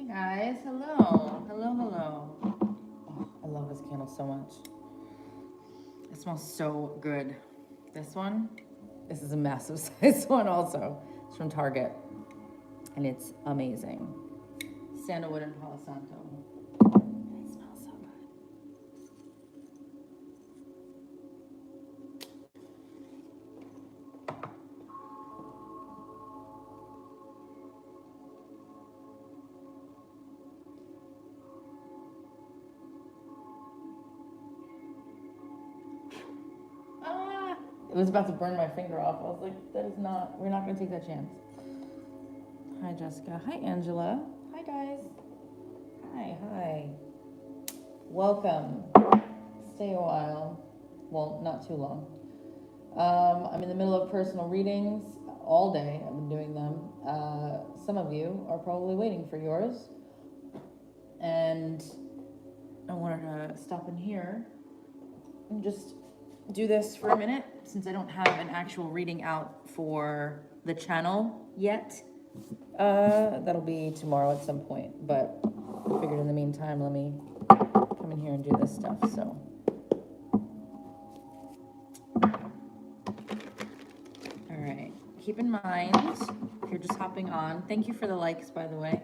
Guys, hello. Hello, hello. Oh, I love this candle so much. It smells so good. This one, this is a massive size one also. It's from Target. And it's amazing. Sandalwood and Palo Santo. It smells so good. It was about to burn my finger off. I was like, we're not gonna take that chance. Hi, Jessica. Hi, Angela. Hi, guys. Hi. Welcome. Stay a while. Well, not too long. I'm in the middle of personal readings all day. I've been doing them. Some of you are probably waiting for yours. And I wanted to stop in here and just do this for a minute since I don't have an actual reading out for the channel yet. That'll be tomorrow at some point, but I figured in the meantime, let me come in here and do this stuff, so. All right, keep in mind, if you're just hopping on, thank you for the likes, by the way.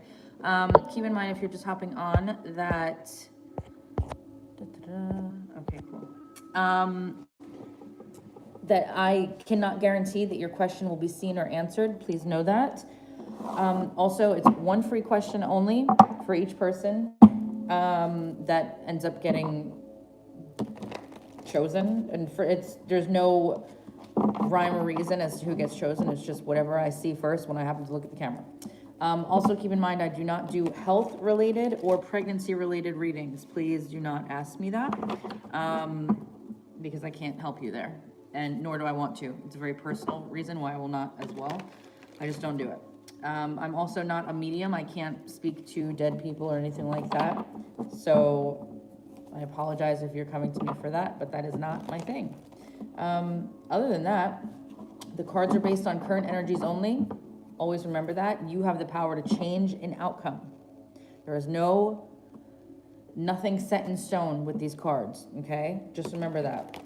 Keep in mind if you're just hopping on that, okay, cool. That I cannot guarantee that your question will be seen or answered. Please know that. Also, it's one free question only for each person that ends up getting chosen. And there's no rhyme or reason as to who gets chosen. It's just whatever I see first when I happen to look at the camera. Also, keep in mind, I do not do health-related or pregnancy-related readings. Please do not ask me that because I can't help you there. And nor do I want to. It's a very personal reason why I will not as well. I just don't do it. I'm also not a medium. I can't speak to dead people or anything like that. So I apologize if you're coming to me for that, but that is not my thing. Other than that, the cards are based on current energies only. Always remember that. You have the power to change an outcome. There is nothing set in stone with these cards, okay? Just remember that.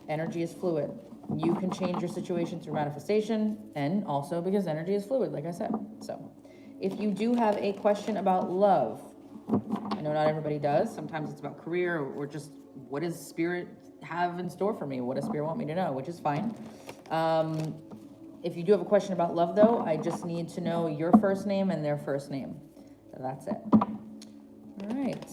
Energy is fluid. You can change your situation through manifestation and also because energy is fluid, like I said. So if you do have a question about love, I know not everybody does. Sometimes it's about career or just what does spirit have in store for me? What does spirit want me to know? Which is fine. If you do have a question about love though, I just need to know your first name and their first name. So that's it. All right.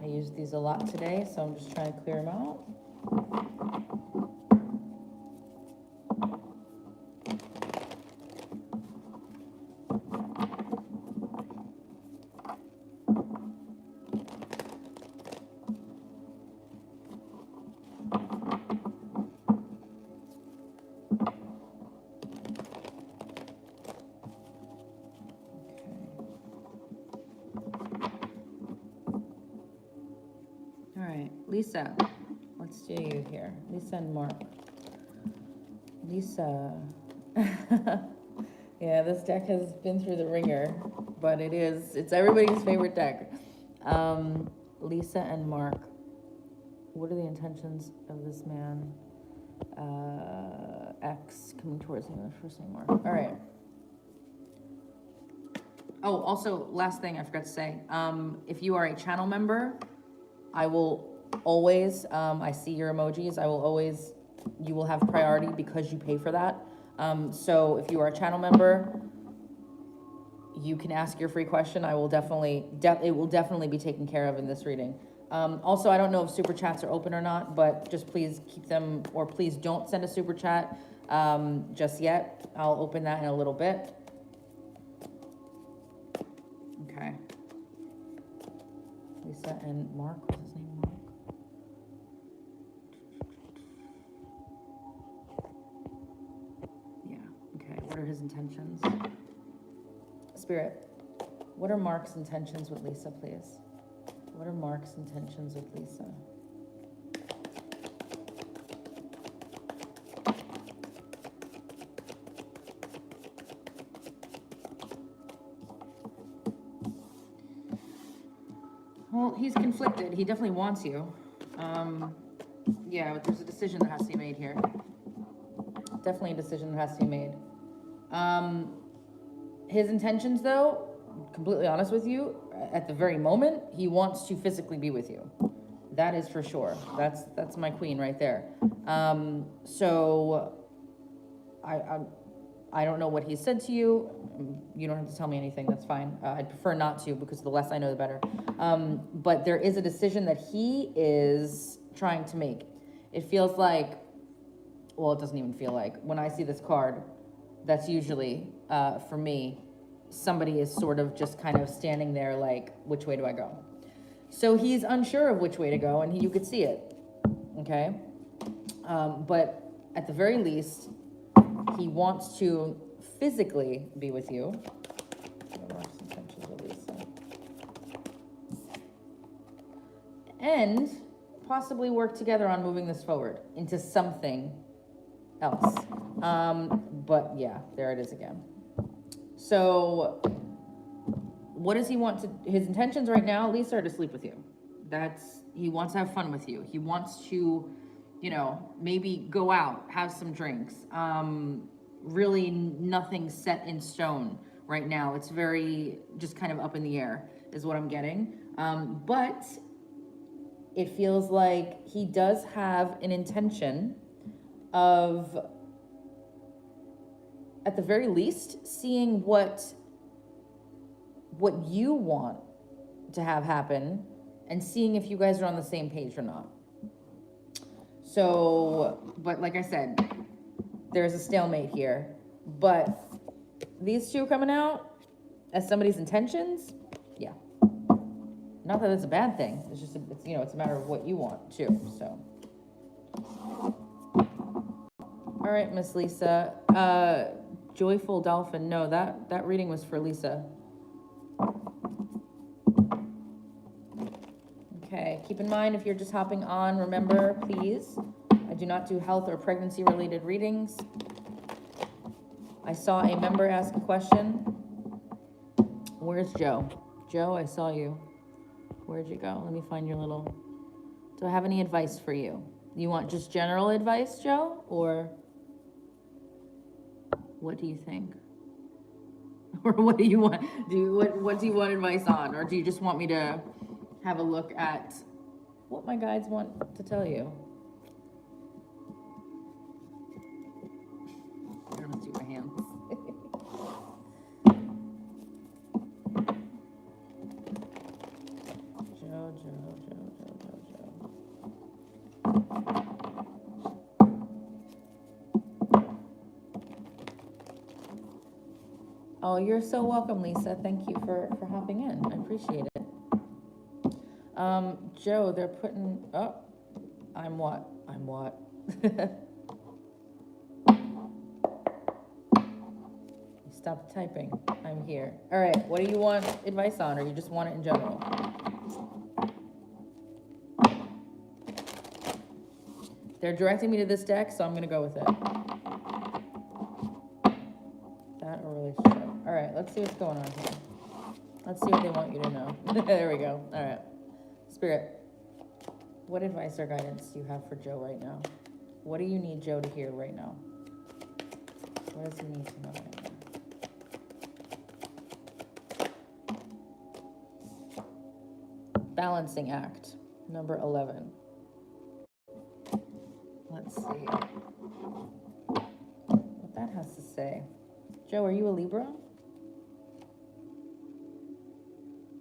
I used these a lot today, so I'm just trying to clear them out. Lisa, let's do you here. Lisa and Mark. Lisa. Yeah, this deck has been through the ringer, but it's everybody's favorite deck. Lisa and Mark. What are the intentions of this man? X coming towards him, first name Mark. All right. Oh, also, last thing I forgot to say. If you are a channel member, I will always, I see your emojis, you will have priority because you pay for that. So if you are a channel member, you can ask your free question. I will definitely, it will definitely be taken care of in this reading. Also, I don't know if super chats are open or not, but just please keep them, or please don't send a super chat just yet. I'll open that in a little bit. Okay. Lisa and Mark, what's his name, Mark? What are his intentions? Spirit, what are Mark's intentions with Lisa, please? What are Mark's intentions with Lisa? Well, he's conflicted. He definitely wants you. Yeah, but there's a decision that has to be made here. Definitely a decision that has to be made. His intentions, though, completely honest with you, at the very moment, he wants to physically be with you. That is for sure. That's my queen right there. So I don't know what he said to you. You don't have to tell me anything. That's fine. I'd prefer not to, because the less I know, the better. But there is a decision that he is trying to make. It feels like, well, it doesn't even feel like. When I see this card, that's usually, for me, somebody is sort of just kind of standing there like, which way do I go? So he's unsure of which way to go, and you could see it, okay? But at the very least, he wants to physically be with you. And possibly work together on moving this forward into something else. But yeah, there it is again. So what does he want to, his intentions right now, Lisa, are to sleep with you. He wants to have fun with you. He wants to, you know, maybe go out, have some drinks. Really nothing set in stone right now. It's very just kind of up in the air is what I'm getting. But it feels like he does have an intention of, at the very least, seeing what you want to have happen and seeing if you guys are on the same page or not. So, but like I said, there's a stalemate here, but these two coming out as somebody's intentions, yeah. Not that it's a bad thing. It's just, it's, you know, it's a matter of what you want too, so. All right, Miss Lisa. Joyful Dolphin, no, that reading was for Lisa. Okay, keep in mind if you're just hopping on, remember, please, I do not do health or pregnancy related readings. I saw a member ask a question. Where's Joe? Joe, I saw you. Where'd you go? Let me find your little, do I have any advice for you? You want just general advice, Joe, or what do you think? Or what do you want? What do you want advice on? Or do you just want me to have a look at what my guides want to tell you? I'm gonna do my hands. Joe. Oh, you're so welcome, Lisa. Thank you for hopping in. I appreciate it. Joe, they're putting, oh, I'm what? Stop typing. I'm here. All right, what do you want advice on, or you just want it in general? They're directing me to this deck, so I'm gonna go with it. That or relationship. All right, let's see what's going on here. Let's see what they want you to know. There we go. All right. Spirit, what advice or guidance do you have for Joe right now? What do you need Joe to hear right now? What does he need to know right now? Balancing act, number 11. Let's see what that has to say. Joe, are you a Libra?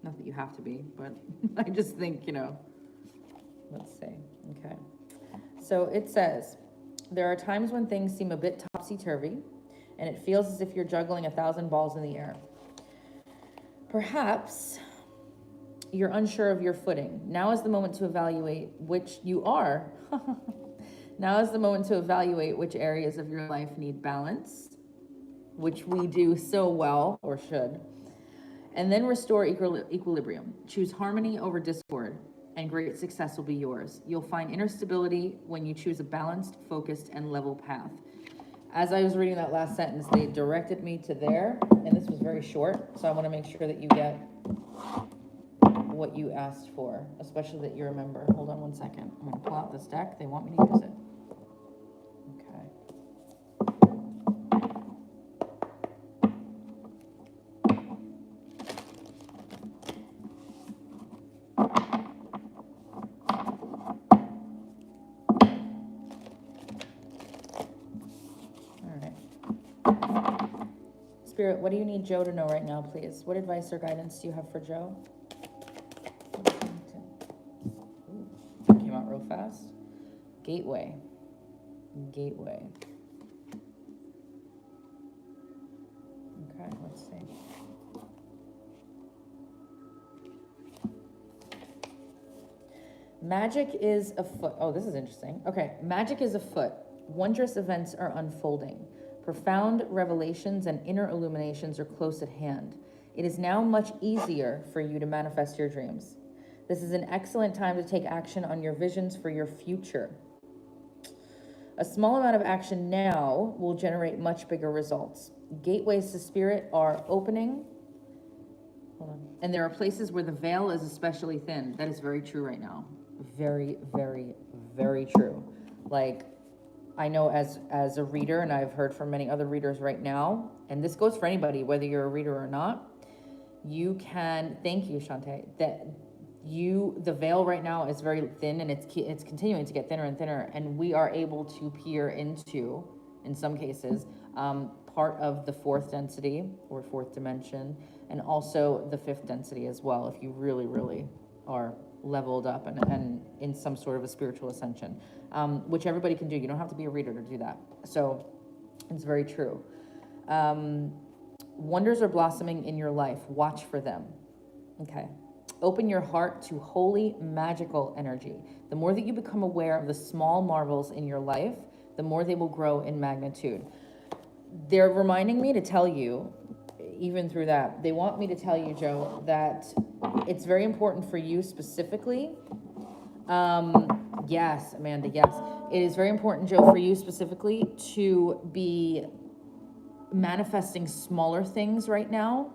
Not that you have to be, but I just think, you know, let's see. Okay. So it says, there are times when things seem a bit topsy-turvy, and it feels as if you're juggling 1,000 balls in the air. Perhaps you're unsure of your footing. Now is the moment to evaluate which you are. Now is the moment to evaluate which areas of your life need balance, which we do so well, or should, and then restore equilibrium. Choose harmony over discord, and great success will be yours. You'll find inner stability when you choose a balanced, focused, and level path. As I was reading that last sentence, they directed me to there, and this was very short, so I want to make sure that you get what you asked for, especially that you remember. Hold on one second. I'm gonna pull out this deck. They want me to use it. Spirit, what do you need Joe to know right now, please? What advice or guidance do you have for Joe? Ooh, that came out real fast. Gateway. Gateway. Okay, let's see. Magic is afoot. Oh, this is interesting. Okay, magic is afoot. Wondrous events are unfolding. Profound revelations and inner illuminations are close at hand. It is now much easier for you to manifest your dreams. This is an excellent time to take action on your visions for your future. A small amount of action now will generate much bigger results. Gateways to spirit are opening. Hold on. And there are places where the veil is especially thin. That is very true right now. Very, very, very true. Like, I know as a reader, and I've heard from many other readers right now, and this goes for anybody, whether you're a reader or not, you can, thank you, Shantae, that the veil right now is very thin, and it's continuing to get thinner and thinner, and we are able to peer into, in some cases, part of the fourth density, or fourth dimension, and also the fifth density as well, if you really, really are leveled up and in some sort of a spiritual ascension, which everybody can do. You don't have to be a reader to do that. So it's very true. Wonders are blossoming in your life. Watch for them. Okay. Open your heart to holy, magical energy. The more that you become aware of the small marvels in your life, the more they will grow in magnitude. They're reminding me to tell you, even through that, they want me to tell you, Joe, that it's very important for you specifically. Yes, Amanda, yes. It is very important, Joe, for you specifically to be manifesting smaller things right now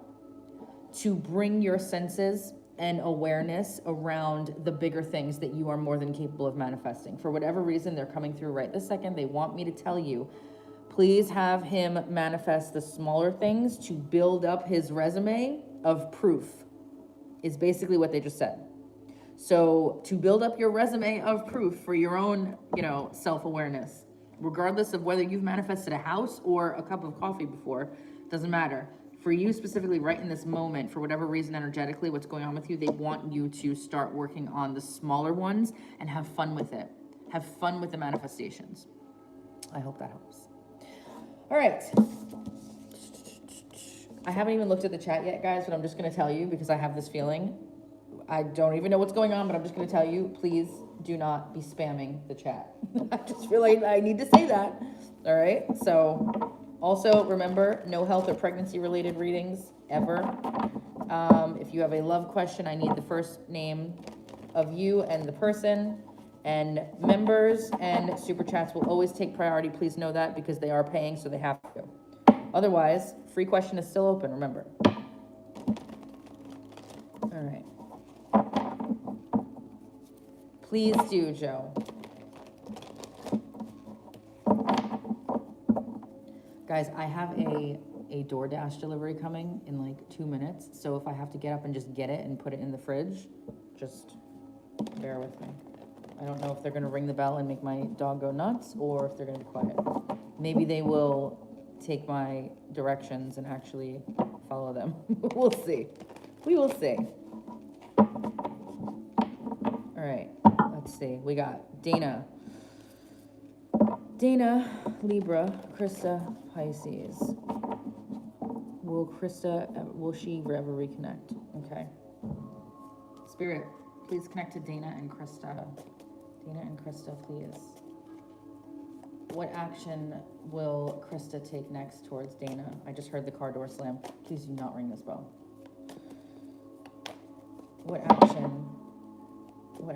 to bring your senses and awareness around the bigger things that you are more than capable of manifesting. For whatever reason, they're coming through right this second. They want me to tell you, please have him manifest the smaller things to build up his resume of proof, is basically what they just said. So to build up your resume of proof for your own, self-awareness, regardless of whether you've manifested a house or a cup of coffee before, doesn't matter. For you specifically right in this moment, for whatever reason energetically, what's going on with you, they want you to start working on the smaller ones and have fun with it. Have fun with the manifestations. I hope that helps. All right. I haven't even looked at the chat yet, guys, but I'm just going to tell you because I have this feeling. I don't even know what's going on, but I'm just going to tell you, please do not be spamming the chat. I just feel like I need to say that. All right. So also remember, no health or pregnancy related readings ever. If you have a love question, I need the first name of you and the person. And members and super chats will always take priority. Please know that because they are paying, so they have to. Otherwise, free question is still open, remember. All right. Please do, Joe. Guys, I have a DoorDash delivery coming in like 2 minutes. So if I have to get up and just get it and put it in the fridge, just bear with me. I don't know if they're going to ring the bell and make my dog go nuts or if they're going to be quiet. Maybe they will take my directions and actually follow them. We'll see. We will see. All right. Let's see. We got Dana, Libra, Krista, Pisces. Will she ever reconnect? Okay. Spirit, please connect to Dana and Krista. Dana and Krista, please. What action will Krista take next towards Dana? I just heard the car door slam. Please do not ring this bell. What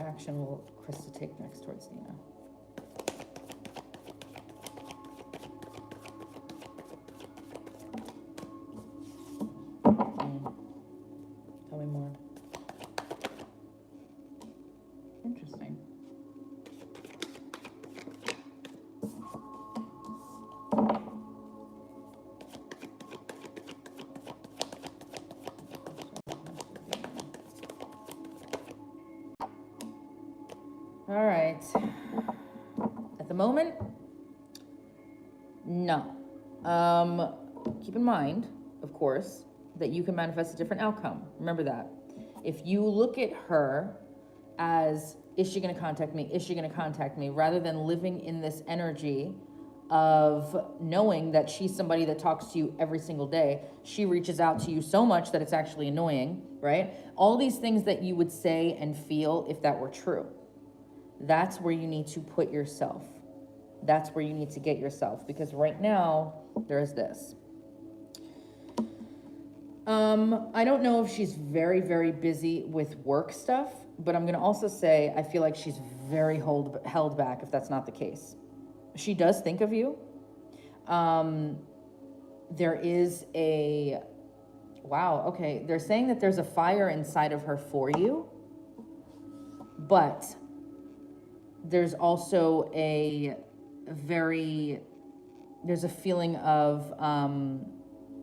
action will Krista take next towards Dana? Tell me more. right. At the moment, no. Keep in mind, of course, that you can manifest a different outcome. Remember that. If you look at her as, is she going to contact me? Is she going to contact me? Rather than living in this energy of knowing that she's somebody that talks to you every single day. She reaches out to you so much that it's actually annoying, right? All these things that you would say and feel if that were true. That's where you need to put yourself. That's where you need to get yourself. Because right now, there's this. I don't know if she's very, very busy with work stuff, but I'm going to also say I feel like she's very held back if that's not the case. She does think of you. There is a, wow, okay. They're saying that there's a fire inside of her for you, but there's also there's a feeling of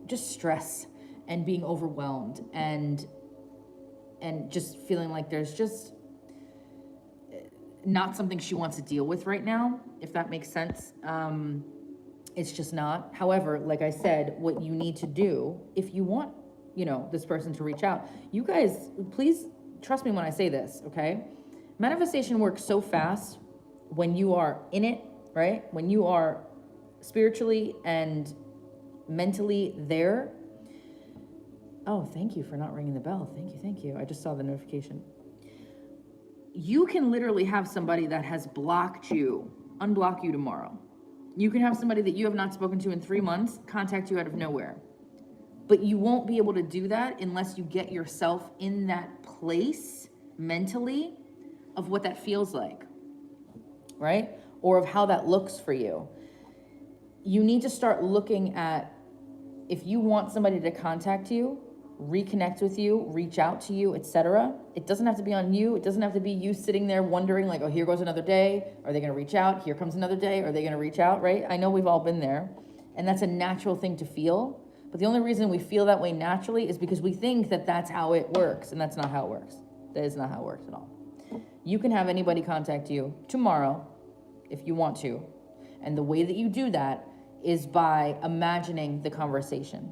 just stress and being overwhelmed and just feeling like there's just not something she wants to deal with right now, if that makes sense. It's just not. However, like I said, what you need to do, if you want, this person to reach out, you guys, please trust me when I say this, okay? Manifestation works so fast when you are in it, right? When you are spiritually and mentally there. Oh, thank you for not ringing the bell. Thank you. I just saw the notification. You can literally have somebody that has blocked you, unblock you tomorrow. You can have somebody that you have not spoken to in 3 months, contact you out of nowhere. But you won't be able to do that unless you get yourself in that place mentally of what that feels like, right? Or of how that looks for you. You need to start looking at, if you want somebody to contact you, reconnect with you, reach out to you, etc. It doesn't have to be on you. It doesn't have to be you sitting there wondering like, oh, here goes another day. Are they going to reach out? Here comes another day. Are they going to reach out, right? I know we've all been there. And that's a natural thing to feel. But the only reason we feel that way naturally is because we think that that's how it works. And that's not how it works. That is not how it works at all. You can have anybody contact you tomorrow if you want to. And the way that you do that is by imagining the conversation.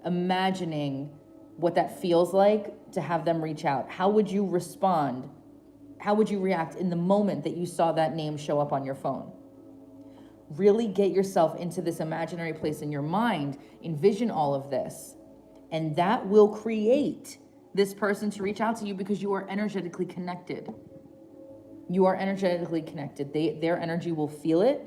Imagining what that feels like to have them reach out. How would you respond? How would you react in the moment that you saw that name show up on your phone? Really get yourself into this imaginary place in your mind. Envision all of this. And that will create this person to reach out to you because you are energetically connected. You are energetically connected. Their energy will feel it.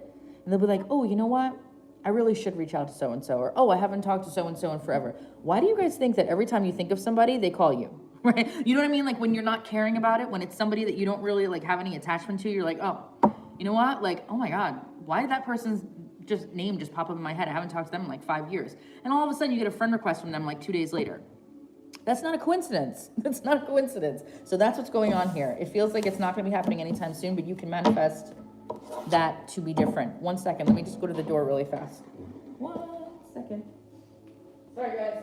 And they'll be like, oh, you know what? I really should reach out to so-and-so, or, oh, I haven't talked to so-and-so in forever. Why do you guys think that every time you think of somebody, they call you, right? You know what I mean? Like when you're not caring about it, when it's somebody that you don't really like have any attachment to, you're like, oh, you know what? Like, oh my God, why did that person's name just pop up in my head? I haven't talked to them in like 5 years. And all of a sudden you get a friend request from them like 2 days later. That's not a coincidence. That's not a coincidence. So that's what's going on here. It feels like it's not gonna be happening anytime soon, but you can manifest that to be different. 1 second, let me just go to the door really fast. 1 second. Sorry, guys.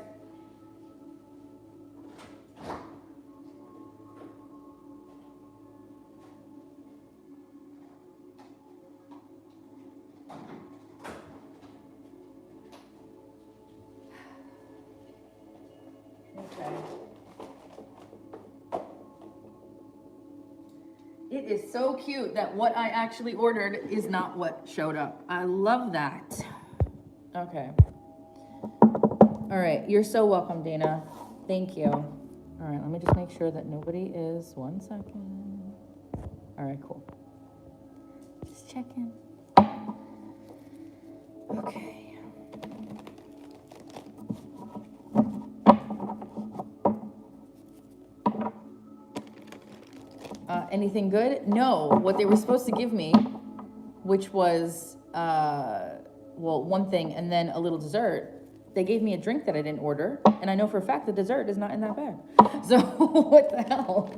Okay. It is so cute that what I actually ordered is not what showed up. I love that. Okay. All right. You're so welcome, Dana. Thank you. All right. Let me just make sure that nobody is. 1 second. All right, cool. Just checking. Okay. Anything good? No. What they were supposed to give me, which was, well, one thing and then a little dessert, they gave me a drink that I didn't order, and I know for a fact the dessert is not in that bag. So what the hell?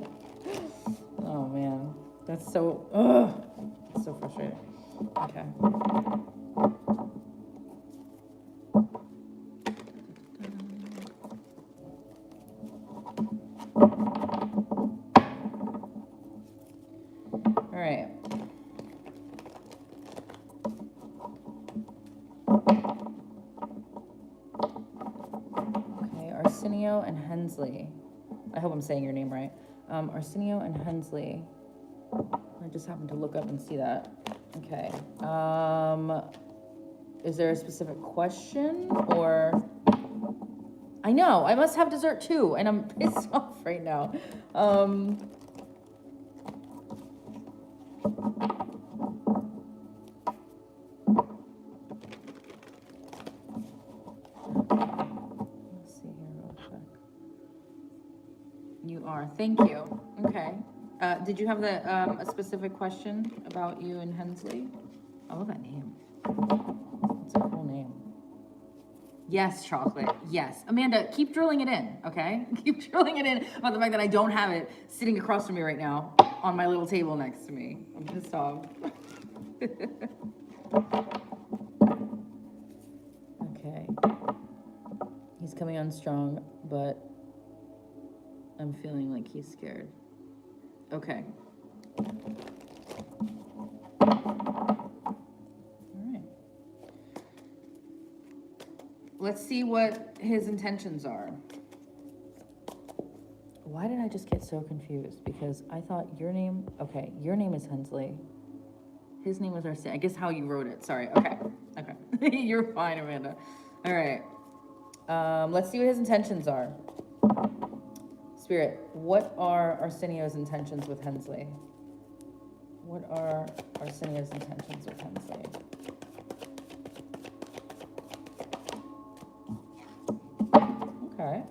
Oh man, that's so, it's so frustrating. Okay. All right. Arsenio and Hensley. I hope I'm saying your name right. Arsenio and Hensley. I just happened to look up and see that. Okay. Is there a specific question or? I know, I must have dessert too, and I'm pissed off right now. Let's see here real quick. You are, thank you. Okay. Did you have a specific question about you and Hensley? I love that name. It's a cool name. Yes, chocolate. Yes. Amanda, keep drilling it in, okay? Keep drilling it in about the fact that I don't have it sitting across from me right now on my little table next to me. I'm pissed off. Okay. He's coming on strong, but I'm feeling like he's scared. Okay. Let's see what his intentions are. Why did I just get so confused? Because I thought your name, okay, your name is Hensley. His name was Arsenio. I guess how you wrote it. Sorry. Okay. Okay. You're fine, Amanda. All right. Let's see what his intentions are. Spirit, what are Arsenio's intentions with Hensley? What are Arsenio's intentions with Hensley? Okay.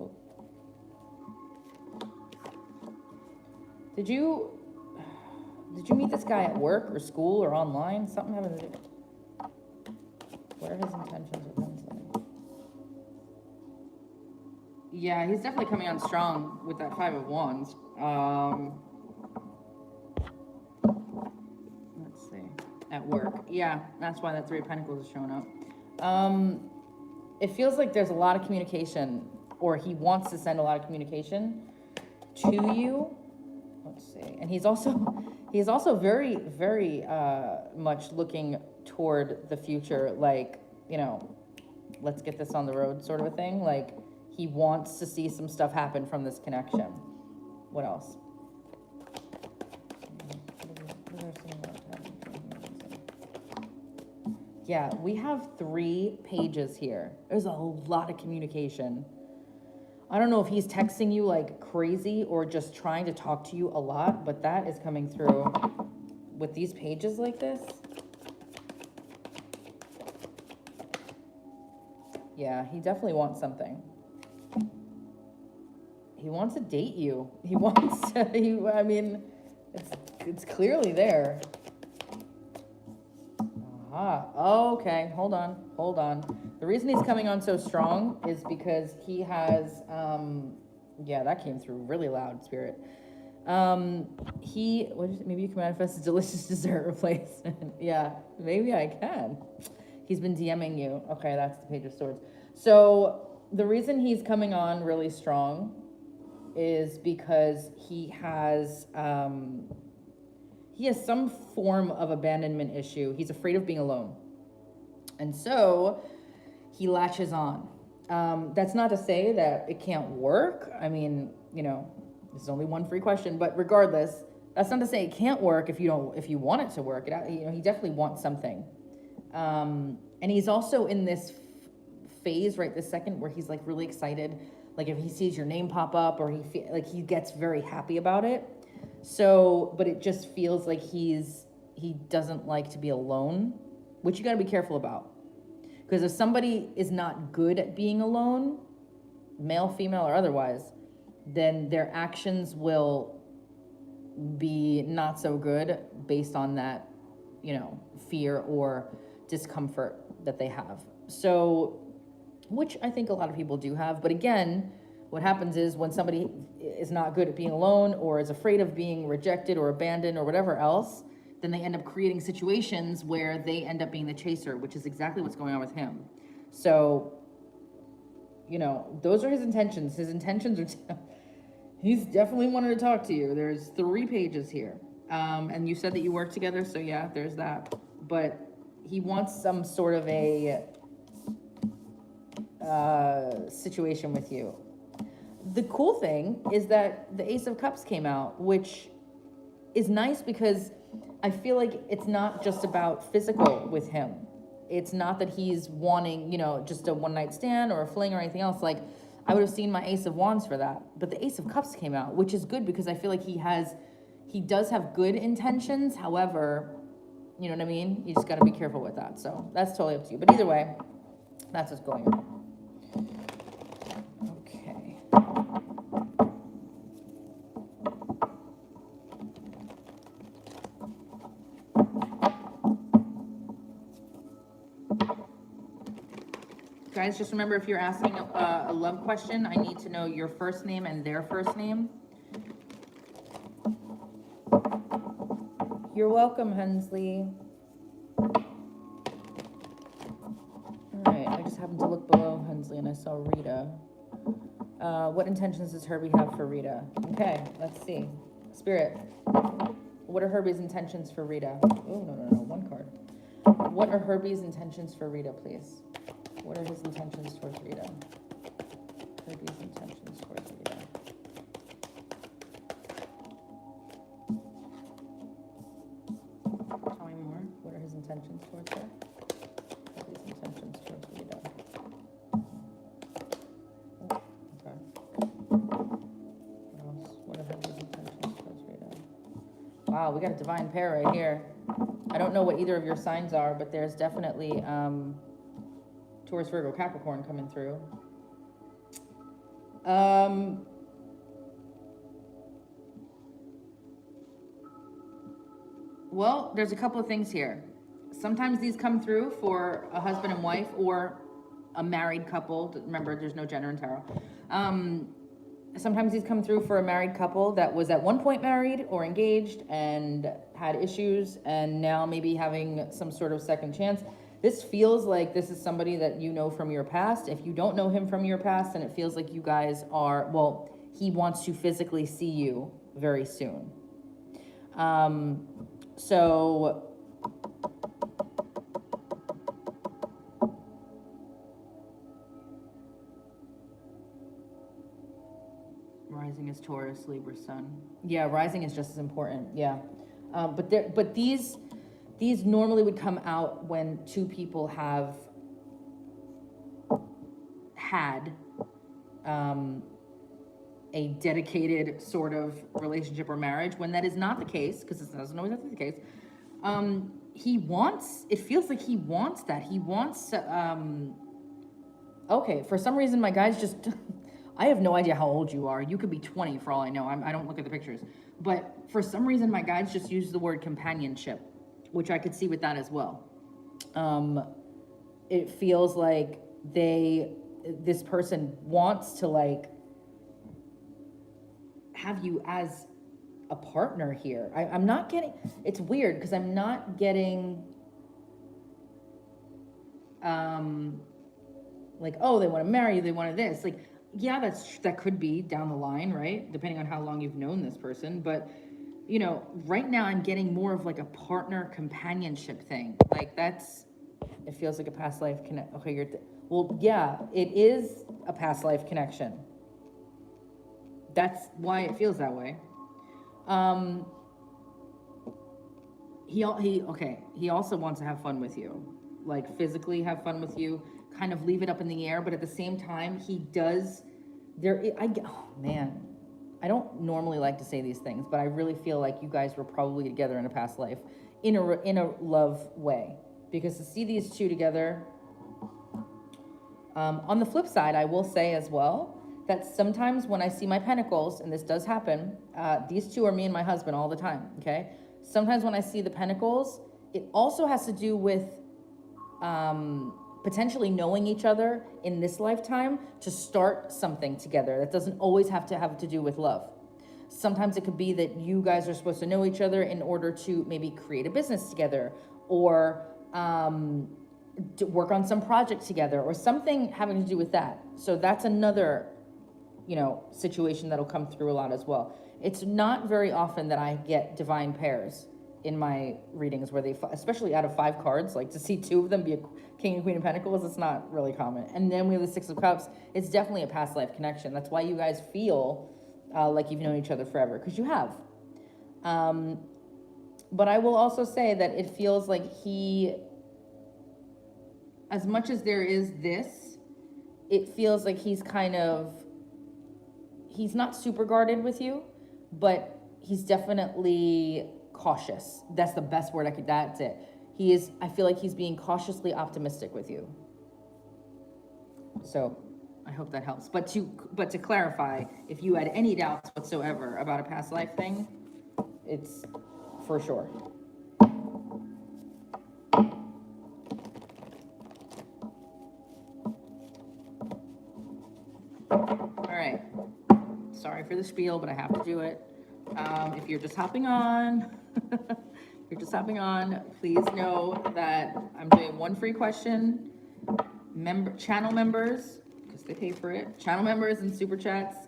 Oh. Did you meet this guy at work or school or online? Something having to do. What are his intentions with Hensley? Yeah, he's definitely coming on strong with that 5 of Wands. Let's see. At work. Yeah, that's why that 3 of Pentacles is showing up. It feels like there's a lot of communication, or he wants to send a lot of communication to you. Let's see. And he's also very, very much looking toward the future, like, you know, let's get this on the road sort of a thing. Like, he wants to see some stuff happen from this connection. What else? Yeah, we have 3 pages here. There's a lot of communication. I don't know if he's texting you like crazy or just trying to talk to you a lot, but that is coming through with these pages like this. Yeah, he definitely wants something. He wants to date you. He wants to, I mean, it's clearly there. Okay, hold on. The reason he's coming on so strong is because he has, yeah, that came through really loud, Spirit. Maybe you can manifest a delicious dessert replacement. Yeah, maybe I can. He's been DMing you. Okay, that's the Page of Swords. So the reason he's coming on really strong is because he has some form of abandonment issue. He's afraid of being alone. And so he latches on. That's not to say that it can't work. I mean, you know, this is only one free question, but regardless, that's not to say it can't work if you want it to work. You know, he definitely wants something. And he's also in this phase right this second where he's like really excited. Like if he sees your name pop up, or he gets very happy about it. So, but it just feels like he doesn't like to be alone, which you got to be careful about. Because if somebody is not good at being alone, male, female, or otherwise, then their actions will be not so good based on that, you know, fear or discomfort that they have. So, which I think a lot of people do have. But again, what happens is when somebody is not good at being alone or is afraid of being rejected or abandoned or whatever else, then they end up creating situations where they end up being the chaser, which is exactly what's going on with him. So, you know, those are his intentions. His intentions are, he's definitely wanted to talk to you. There's 3 pages here. And you said that you work together, so yeah, there's that. But he wants some sort of a situation with you. The cool thing is that the Ace of Cups came out, which is nice because I feel like it's not just about physical with him. It's not that he's wanting, just a one night stand or a fling or anything else. Like, I would have seen my Ace of Wands for that. But the Ace of Cups came out, which is good because I feel like he does have good intentions. However, you know what I mean? You just got to be careful with that. So that's totally up to you. But either way, that's what's going on. Okay. Guys, just remember, if you're asking a love question, I need to know your first name and their first name. You're welcome, Hensley. All right, I just happened to look below Hensley and I saw Rita. What intentions does Herbie have for Rita? Okay, let's see. Spirit, what are Herbie's intentions for Rita? Oh, no, one card. What are Herbie's intentions for Rita, please? What are his intentions towards Rita? Herbie's intentions towards Rita. Tell me more. What are his intentions towards her? Herbie's intentions towards Rita. Oh, okay. What else? What are Herbie's intentions towards Rita? Wow, we got a divine pair right here. I don't know what either of your signs are, but there's definitely Taurus, Virgo, Capricorn coming through. Well, there's a couple of things here. Sometimes these come through for a husband and wife or a married couple. Remember, there's no gender in tarot. Sometimes these come through for a married couple that was at one point married or engaged and had issues and now maybe having some sort of second chance. This feels like this is somebody that you know from your past. If you don't know him from your past, then it feels like you guys are, well, he wants to physically see you very soon. So rising is Taurus, Libra, Sun. Yeah, rising is just as important. Yeah. But these normally would come out when two people have had a dedicated sort of relationship or marriage. When that is not the case, because it doesn't always have to be the case, it feels like he wants that. He wants, okay, for some reason my guy's just, I have no idea how old you are. You could be 20 for all I know. I don't look at the pictures. But for some reason my guys just use the word companionship, which I could see with that as well. It feels like this person wants to like have you as a partner here. I'm not getting, it's weird because I'm not getting, like, oh, they want to marry you, they want this. Like, yeah, that could be down the line, right? Depending on how long you've known this person. But, right now I'm getting more of like a partner companionship thing. Like it feels like a past life connect. Okay, well, yeah, it is a past life connection. That's why it feels that way. He also wants to have fun with you, like physically have fun with you, kind of leave it up in the air, but at the same time, he does, oh man, I don't normally like to say these things, but I really feel like you guys were probably together in a past life, in a love way, because to see these two together, on the flip side, I will say as well, that sometimes when I see my pentacles, and this does happen, these two are me and my husband all the time, okay? Sometimes when I see the pentacles, it also has to do with potentially knowing each other in this lifetime to start something together. That doesn't always have to do with love. Sometimes it could be that you guys are supposed to know each other in order to maybe create a business together or to work on some project together or something having to do with that. So that's another situation that'll come through a lot as well. It's not very often that I get divine pairs in my readings where they, especially out of 5 cards, like to see 2 of them be a King and Queen of Pentacles, it's not really common. And then we have the 6 of Cups. It's definitely a past life connection. That's why you guys feel like you've known each other forever, because you have. But I will also say that it feels like he, as much as there is this, it feels like he's not super guarded with you, but he's definitely cautious. That's the best word that's it. I feel like he's being cautiously optimistic with you. So I hope that helps. But to clarify, if you had any doubts whatsoever about a past life thing, it's for sure. All right. Sorry for the spiel, but I have to do it. If you're just hopping on, please know that I'm doing 1 free question. Channel members, because they pay for it. Channel members and super chats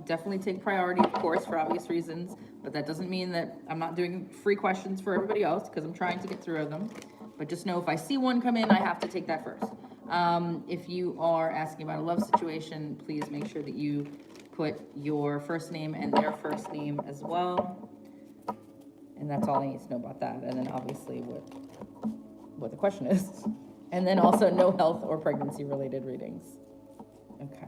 definitely take priority, of course, for obvious reasons. But that doesn't mean that I'm not doing free questions for everybody else, because I'm trying to get through them. But just know if I see one come in, I have to take that first. If you are asking about a love situation, please make sure that you put your first name and their first name as well. And that's all I need to know about that. And then obviously what the question is. And then also no health or pregnancy related readings. Okay.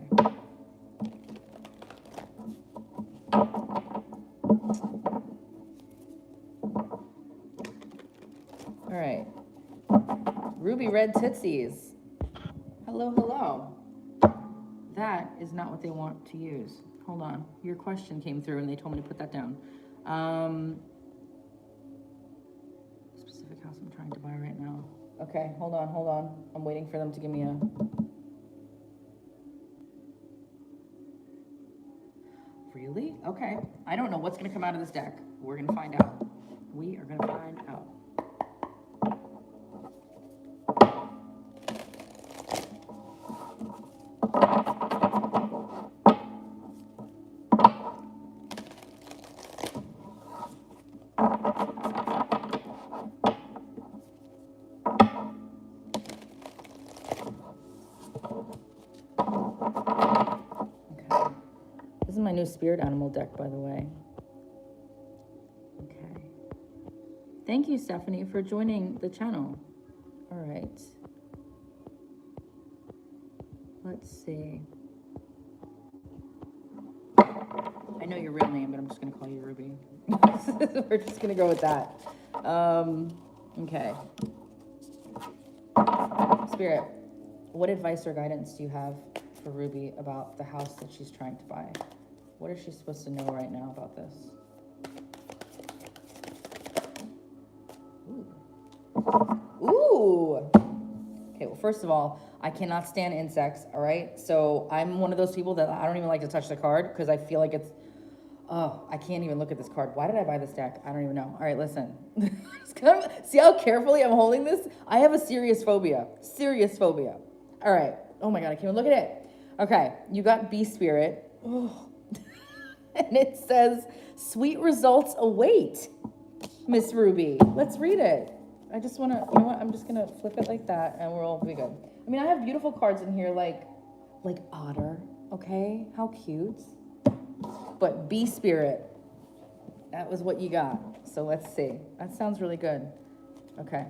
All right. Ruby Red Tootsies. Hello, hello. That is not what they want to use. Hold on. Your question came through and they told me to put that down. Specific house I'm trying to buy right now. Okay, hold on. I'm waiting for them to give me a... Really? Okay. I don't know what's going to come out of this deck. We're going to find out. We are going to find out. My new spirit animal deck, by the way. Okay. Thank you, Stephanie, for joining the channel. All right. Let's see. I know your real name, but I'm just going to call you Ruby. We're just going to go with that. Okay. Spirit, what advice or guidance do you have for Ruby about the house that she's trying to buy? What is she supposed to know right now about this? Ooh. Okay, well, first of all, I cannot stand insects, all right? So I'm one of those people that I don't even like to touch the card because I feel like it's, oh, I can't even look at this card. Why did I buy this deck? I don't even know. All right, listen. See how carefully I'm holding this? I have a serious phobia. Serious phobia. All right. Oh my God, I can't even look at it. Okay, you got Bee Spirit. Oh. And it says, sweet results await, Miss Ruby. Let's read it. I just want to, you know what? I'm just going to flip it like that and we're all be good. I mean, I have beautiful cards in here like otter, okay? How cute. But Bee Spirit, that was what you got. So let's see. That sounds really good. Okay.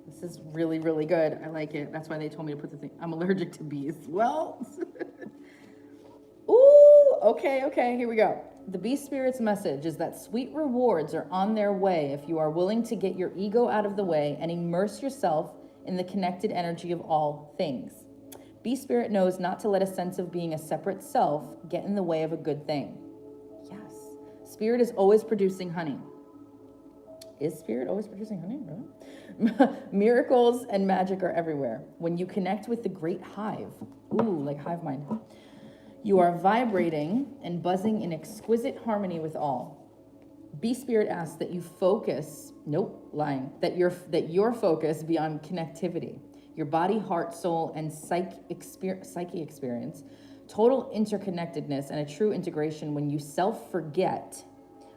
This is really, really good. I like it. That's why they told me to put the thing. I'm allergic to bees. Well... Ooh, okay, here we go. The Bee Spirit's message is that sweet rewards are on their way if you are willing to get your ego out of the way and immerse yourself in the connected energy of all things. Bee Spirit knows not to let a sense of being a separate self get in the way of a good thing. Yes. Spirit is always producing honey. Is Spirit always producing honey? Really? Miracles and magic are everywhere. When you connect with the great hive, ooh, like hive mind, you are vibrating and buzzing in exquisite harmony with all. Bee Spirit asks that you focus, that your focus be on connectivity, your body, heart, soul, and psyche experience, total interconnectedness, and a true integration when you self-forget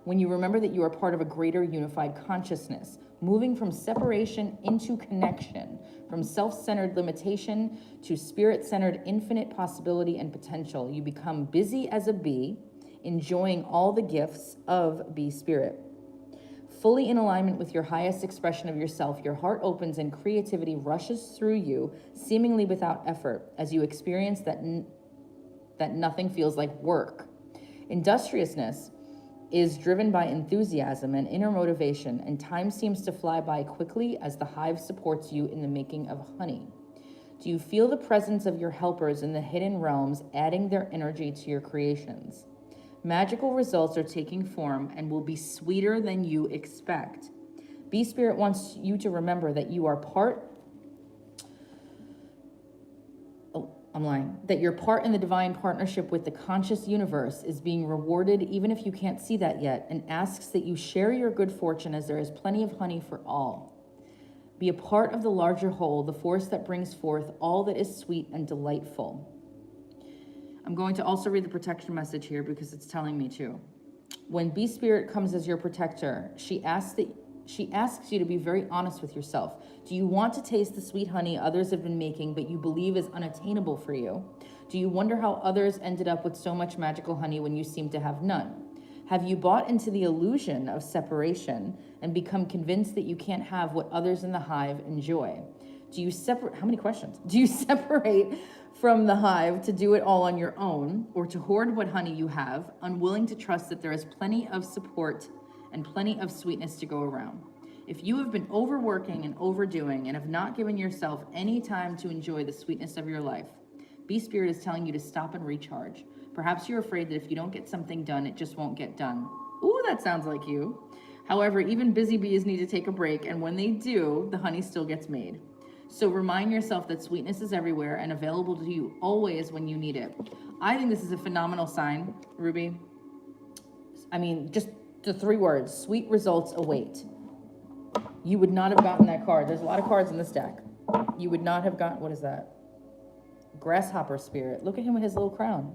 when you remember that you are part of a greater unified consciousness, moving from separation into connection, from self-centered limitation to spirit-centered infinite possibility and potential. You become busy as a bee, enjoying all the gifts of bee spirit. Fully in alignment with your highest expression of yourself, your heart opens and creativity rushes through you, seemingly without effort, as you experience that nothing feels like work. Industriousness is driven by enthusiasm and inner motivation, and time seems to fly by quickly as the hive supports you in the making of honey. Do you feel the presence of your helpers in the hidden realms, adding their energy to your creations? Magical results are taking form and will be sweeter than you expect. Bee Spirit wants you to remember that you are that your part in the divine partnership with the conscious universe is being rewarded even if you can't see that yet, and asks that you share your good fortune as there is plenty of honey for all. Be a part of the larger whole, the force that brings forth all that is sweet and delightful. I'm going to also read the protection message here because it's telling me to. When Bee Spirit comes as your protector, she asks you to be very honest with yourself. Do you want to taste the sweet honey others have been making but you believe is unattainable for you? Do you wonder how others ended up with so much magical honey when you seem to have none? Have you bought into the illusion of separation and become convinced that you can't have what others in the hive enjoy? How many questions? Do you separate from the hive to do it all on your own, or to hoard what honey you have, unwilling to trust that there is plenty of support and plenty of sweetness to go around? If you have been overworking and overdoing and have not given yourself any time to enjoy the sweetness of your life, Bee Spirit is telling you to stop and recharge. Perhaps you're afraid that if you don't get something done, it just won't get done. Ooh, that sounds like you. However, even busy bees need to take a break, and when they do, the honey still gets made. So remind yourself that sweetness is everywhere and available to you always when you need it. I think this is a phenomenal sign, Ruby. I mean, just the 3 words, sweet results await. You would not have gotten that card. There's a lot of cards in this deck. You would not have gotten, what is that? Grasshopper spirit. Look at him with his little crown.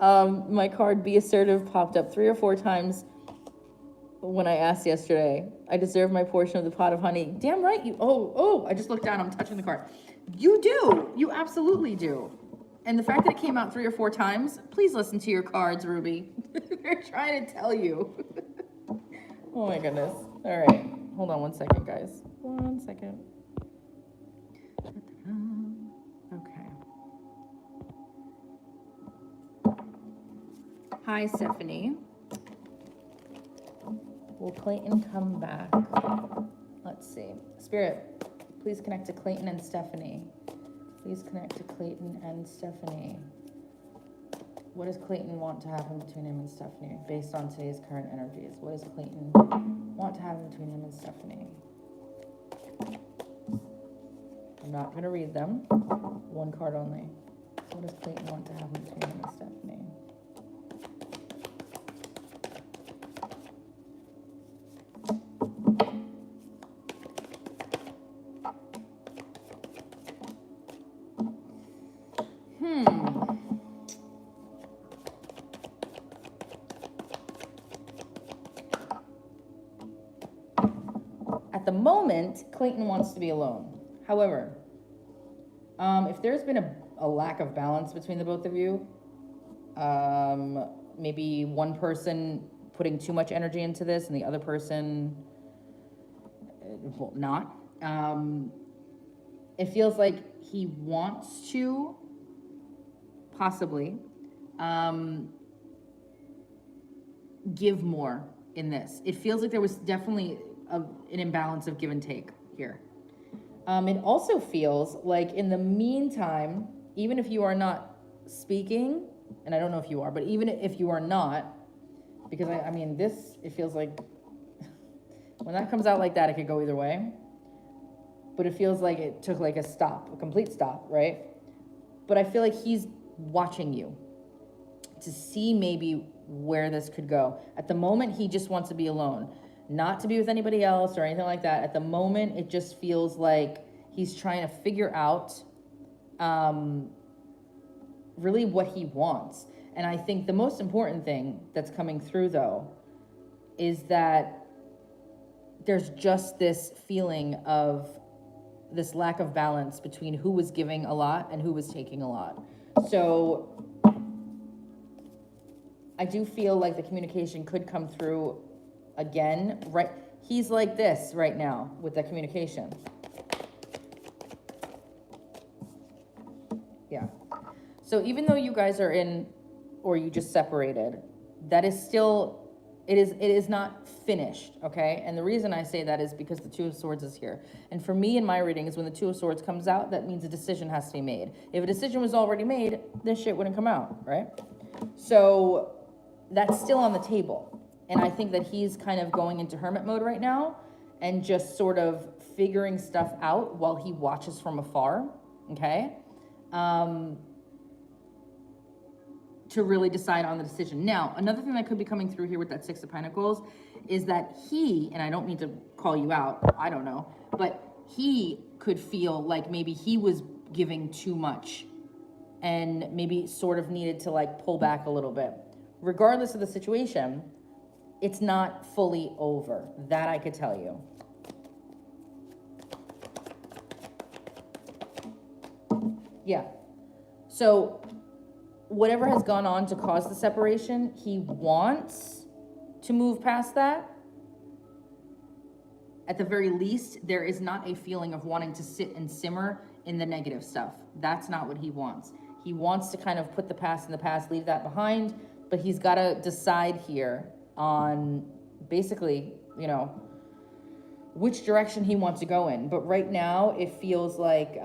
My card, Be Assertive, popped up 3 or 4 times when I asked yesterday. I deserve my portion of the pot of honey. Damn right you, I just looked down, I'm touching the card. You do, you absolutely do. And the fact that it came out 3 or 4 times, please listen to your cards, Ruby. They're trying to tell you. Oh my goodness. All right, hold on 1 second, guys. 1 second. Okay. Hi, Stephanie. Will Clayton come back? Let's see. Spirit, please connect to Clayton and Stephanie. Please connect to Clayton and Stephanie. What does Clayton want to happen between him and Stephanie based on today's current energies? What does Clayton want to happen between him and Stephanie? I'm not going to read them. 1 card only. What does Clayton want to happen between him and Stephanie? At the moment, Clayton wants to be alone. However, if there's been a lack of balance between the both of you, maybe one person putting too much energy into this and the other person not, it feels like he wants to possibly give more in this. It feels like there was definitely an imbalance of give and take here. It also feels like in the meantime, even if you are not speaking, and I don't know if you are, but even if you are not, because I mean, this, it feels like when that comes out like that, it could go either way, but it feels like it took like a stop, a complete stop, right? But I feel like he's watching you to see maybe where this could go. At the moment, he just wants to be alone. Not to be with anybody else or anything like that. At the moment, it just feels like he's trying to figure out really what he wants. And I think the most important thing that's coming through, though, is that there's just this feeling of this lack of balance between who was giving a lot and who was taking a lot. So I do feel like the communication could come through again, right? He's like this right now with the communication. Yeah. So even though you guys are in, or you just separated, that is still, it is not finished, okay? And the reason I say that is because the Two of Swords is here. And for me in my readings, when the Two of Swords comes out, that means a decision has to be made. If a decision was already made, this shit wouldn't come out, right? So that's still on the table. And I think that he's kind of going into hermit mode right now and just sort of figuring stuff out while he watches from afar, okay? To really decide on the decision. Now, another thing that could be coming through here with that Six of Pentacles is that he, and I don't need to call you out, I don't know, but he could feel like maybe he was giving too much and maybe sort of needed to like pull back a little bit. Regardless of the situation, it's not fully over. That I could tell you. Yeah. So whatever has gone on to cause the separation, he wants to move past that. At the very least, there is not a feeling of wanting to sit and simmer in the negative stuff. That's not what he wants. He wants to kind of put the past in the past, leave that behind, but he's got to decide here on basically, you know, which direction he wants to go in. But right now it feels like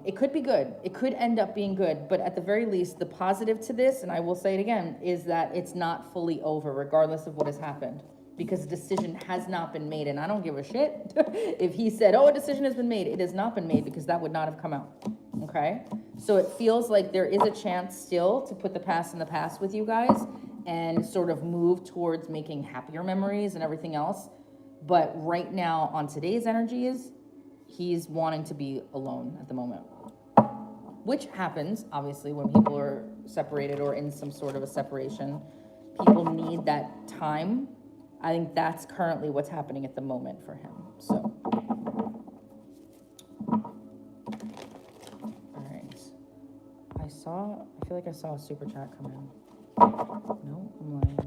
it could be good. It could end up being good. But at the very least, the positive to this, and I will say it again, is that it's not fully over regardless of what has happened, because a decision has not been made. And I don't give a shit if he said, oh, a decision has been made. It has not been made, because that would not have come out. Okay? So it feels like there is a chance still to put the past in the past with you guys and sort of move towards making happier memories and everything else. But right now, on today's energies, he's wanting to be alone at the moment. Which happens, obviously, when people are separated or in some sort of a separation. People need that time. I think that's currently what's happening at the moment for him. So, all right. I feel like I saw a super chat come in. No, I'm lying.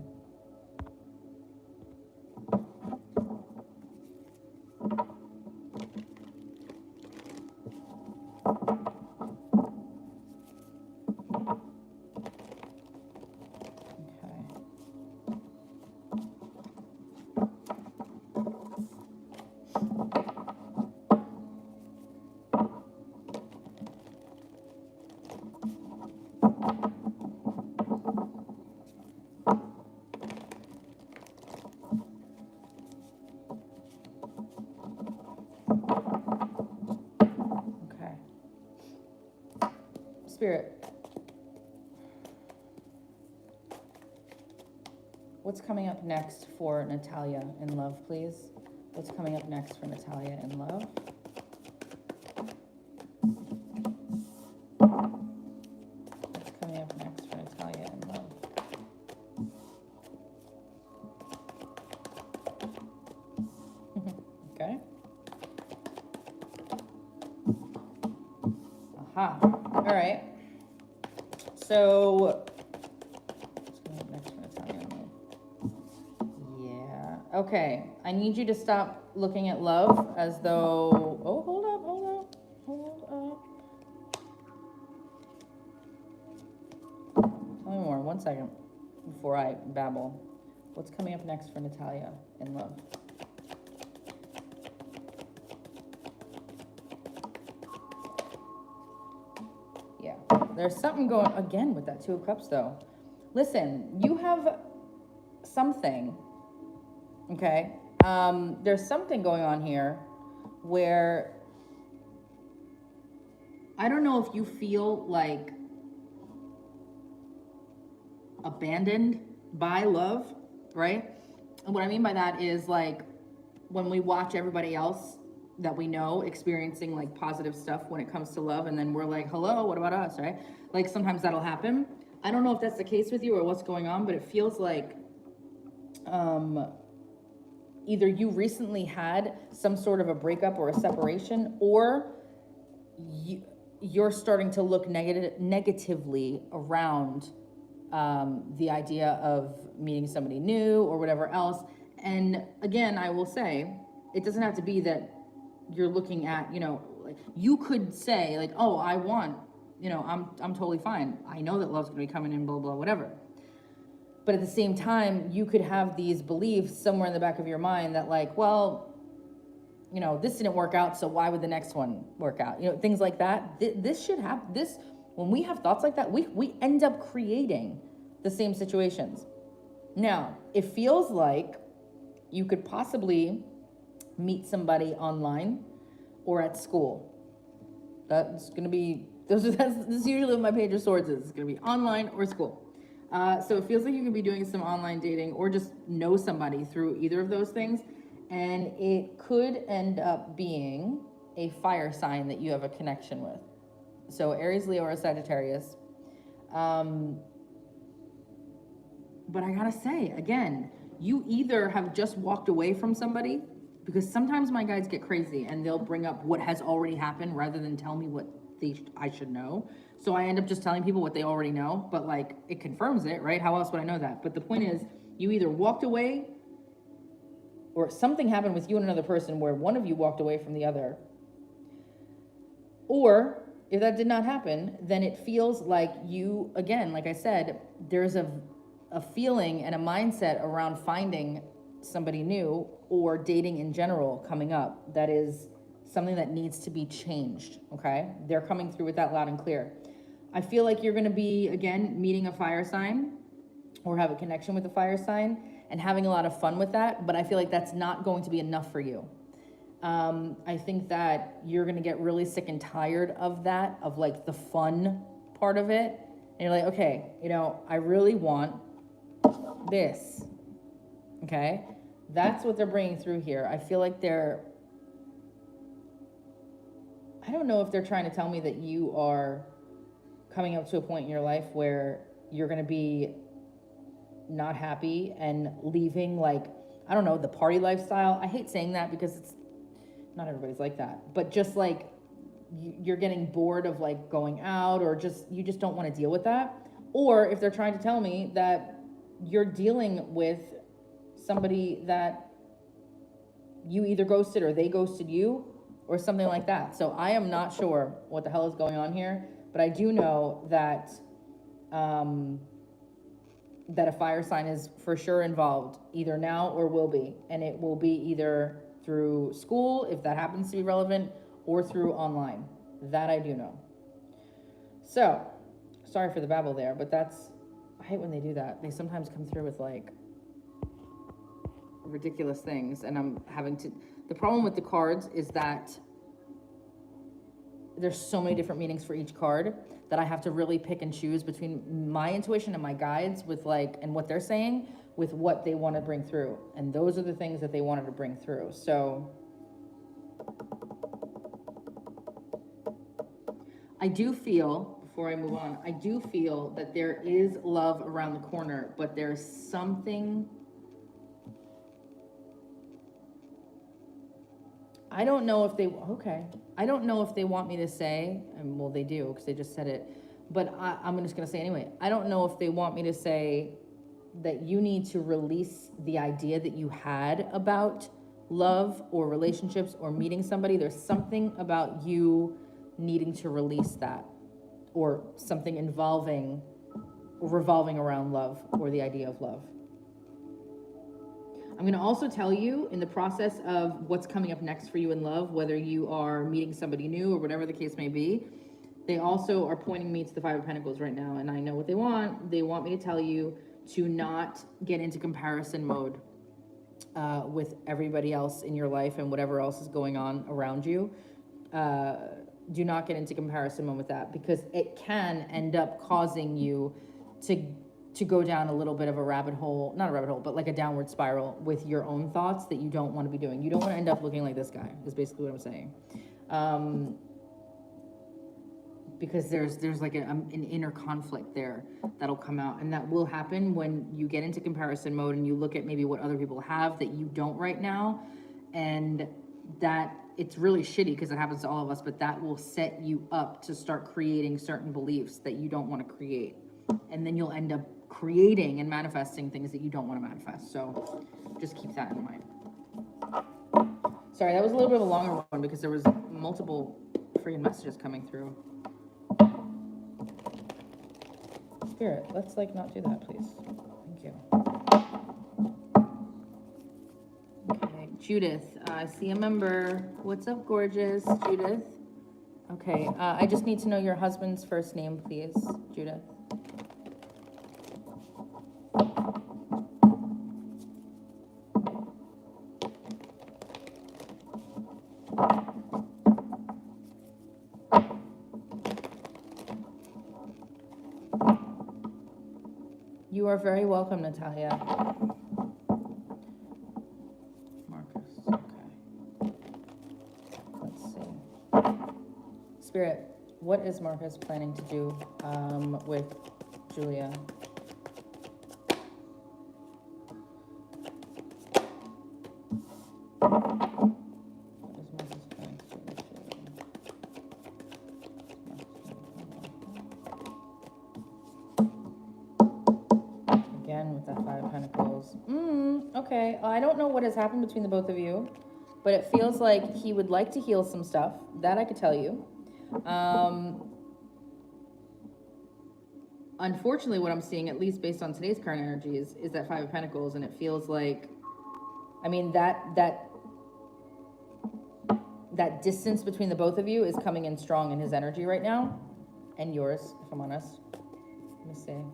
Spirit, what's coming up next for Natalya in love, please? What's coming up next for Natalya in love? What's coming up next for Natalya in love? Okay. Aha. All right. So, next one, yeah, okay. I need you to stop looking at love as though, oh, hold up. Tell me more, 1 second, before I babble. What's coming up next for Natalya in love? There's something going, again, with that Two of Cups, though. Listen, you have something, okay? There's something going on here where I don't know if you feel like abandoned by love, right? And what I mean by that is like when we watch everybody else that we know experiencing like positive stuff when it comes to love, and then we're like, hello, what about us, right? Like sometimes that'll happen. I don't know if that's the case with you or what's going on, but it feels like either you recently had some sort of a breakup or a separation, or you're starting to look negatively around the idea of meeting somebody new or whatever else. And again, I will say, it doesn't have to be that you're looking at, like, you could say like, oh, I want, I'm totally fine. I know that love's gonna be coming in, blah, blah, whatever. But at the same time, you could have these beliefs somewhere in the back of your mind that like, well, this didn't work out, so why would the next one work out? Things like that. This should happen. When we have thoughts like that, we end up creating the same situations. Now, it feels like you could possibly meet somebody online or at school. That's going to be, this is usually what my page of swords is. It's going to be online or school. So it feels like you could be doing some online dating or just know somebody through either of those things. And it could end up being a fire sign that you have a connection with. So Aries, Leo, or Sagittarius. But I gotta say, again, you either have just walked away from somebody, because sometimes my guides get crazy and they'll bring up what has already happened rather than tell me what I should know. So I end up just telling people what they already know, but like it confirms it, right? How else would I know that? But the point is, you either walked away or something happened with you and another person where one of you walked away from the other. Or if that did not happen, then it feels like you, again, like I said, there's a feeling and a mindset around finding somebody new or dating in general coming up that is something that needs to be changed, okay? They're coming through with that loud and clear. I feel like you're gonna be, again, meeting a fire sign or have a connection with a fire sign and having a lot of fun with that, but I feel like that's not going to be enough for you. I think that you're gonna get really sick and tired of that, of like the fun part of it. And you're like, okay, I really want this, okay? That's what they're bringing through here. I feel like I don't know if they're trying to tell me that you are coming up to a point in your life where you're gonna be not happy and leaving, like, I don't know, the party lifestyle. I hate saying that because it's not everybody's like that, but just like you're getting bored of like going out, or you just don't want to deal with that. Or if they're trying to tell me that you're dealing with somebody that you either ghosted or they ghosted you or something like that. So I am not sure what the hell is going on here, but I do know that that a fire sign is for sure involved, either now or will be. And it will be either through school, if that happens to be relevant, or through online. That I do know. So, sorry for the babble there, but I hate when they do that. They sometimes come through with like ridiculous things, and I'm having to, the problem with the cards is that there's so many different meanings for each card that I have to really pick and choose between my intuition and my guides with like, and what they're saying with what they want to bring through. And those are the things that they wanted to bring through. So I do feel, before I move on, I do feel that there is love around the corner, but there's something, I don't know if they want me to say, and well, they do, because they just said it, but I'm just going to say anyway. I don't know if they want me to say that you need to release the idea that you had about love or relationships or meeting somebody. There's something about you needing to release that, or something revolving around love or the idea of love. I'm going to also tell you in the process of what's coming up next for you in love, whether you are meeting somebody new or whatever the case may be, they also are pointing me to the Five of Pentacles right now, and I know what they want. They want me to tell you to not get into comparison mode with everybody else in your life and whatever else is going on around you. Do not get into comparison mode with that, because it can end up causing you to go down a little bit of a rabbit hole, not a rabbit hole, but like a downward spiral with your own thoughts that you don't want to be doing. You don't want to end up looking like this guy, is basically what I'm saying. because there's like an inner conflict there that'll come out, and that will happen when you get into comparison mode and you look at maybe what other people have that you don't right now, and that it's really shitty because it happens to all of us, but that will set you up to start creating certain beliefs that you don't want to create, and then you'll end up creating and manifesting things that you don't want to manifest. So just keep that in mind. Sorry, that was a little bit of a longer one because there was multiple freaking messages coming through. Spirit, let's like not do that, please. Thank you. Okay, Judith, I see a member. What's up, gorgeous? Judith. Okay, I just need to know your husband's first name, please, Judith. You are very welcome, Natalya. Marcus, okay. Let's see. Spirit, what is Marcus planning to do with Julia? Okay, I don't know what has happened between the both of you, but it feels like he would like to heal some stuff. That I could tell you. Unfortunately, what I'm seeing, at least based on today's current energies, is that Five of Pentacles, and it feels like, I mean, that distance between the both of you is coming in strong in his energy right now, and yours, if I'm honest. Let me see.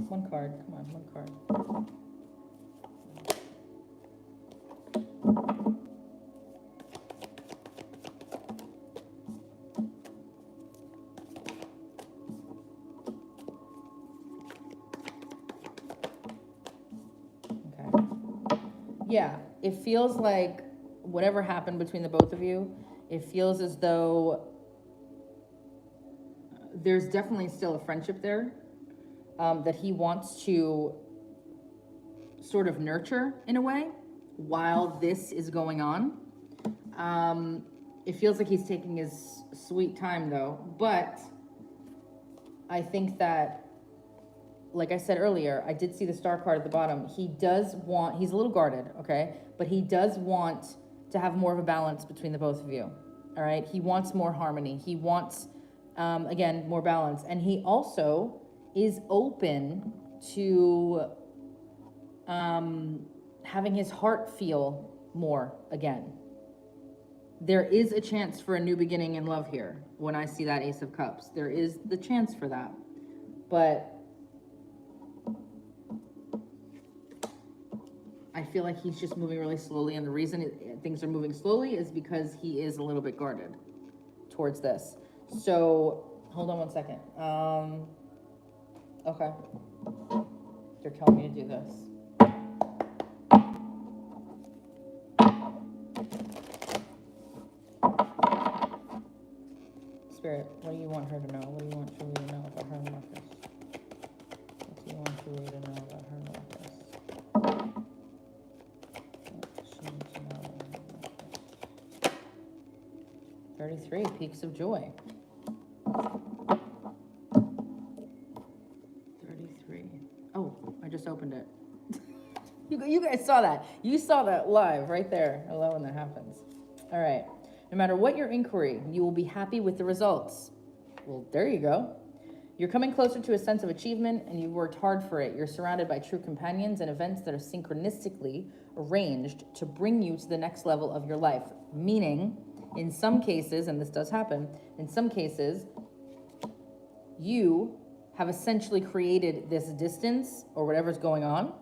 One card, come on, one card. Okay. Yeah, it feels like whatever happened between the both of you, it feels as though there's definitely still a friendship there. That he wants to sort of nurture in a way while this is going on. It feels like he's taking his sweet time though, but I think that, like I said earlier, I did see the star card at the bottom. He does want, he's a little guarded, okay? But he does want to have more of a balance between the both of you, all right? He wants more harmony. He wants, again, more balance. And he also is open to having his heart feel more again. There is a chance for a new beginning in love here. When I see that Ace of Cups, there is the chance for that. But I feel like he's just moving really slowly, and the reason things are moving slowly is because he is a little bit guarded towards this. So hold on one second. Okay. They're telling me to do this. Spirit, what do you want her to know? What do you want Julie to know about her and Marcus? What do you want Julie to know about her and Marcus? What does she need to know about her and Marcus? 33, Peaks of Joy. I just opened it. You guys saw that. You saw that live right there. I love when that happens. All right. No matter what your inquiry, you will be happy with the results. Well, there you go. You're coming closer to a sense of achievement, and you've worked hard for it. You're surrounded by true companions and events that are synchronistically arranged to bring you to the next level of your life. Meaning, in some cases, and this does happen, in some cases, you have essentially created this distance or whatever's going on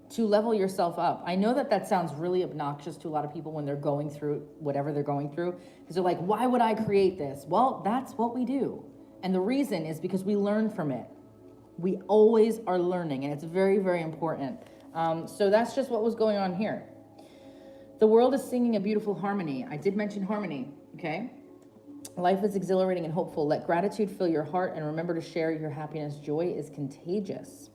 to level yourself up. I know that that sounds really obnoxious to a lot of people when they're going through whatever they're going through, because they're like, why would I create this? Well, that's what we do. And the reason is because we learn from it. We always are learning, and it's very, very important. So that's just what was going on here. The world is singing a beautiful harmony. I did mention harmony, okay? Life is exhilarating and hopeful. Let gratitude fill your heart and remember to share your happiness. Joy is contagious.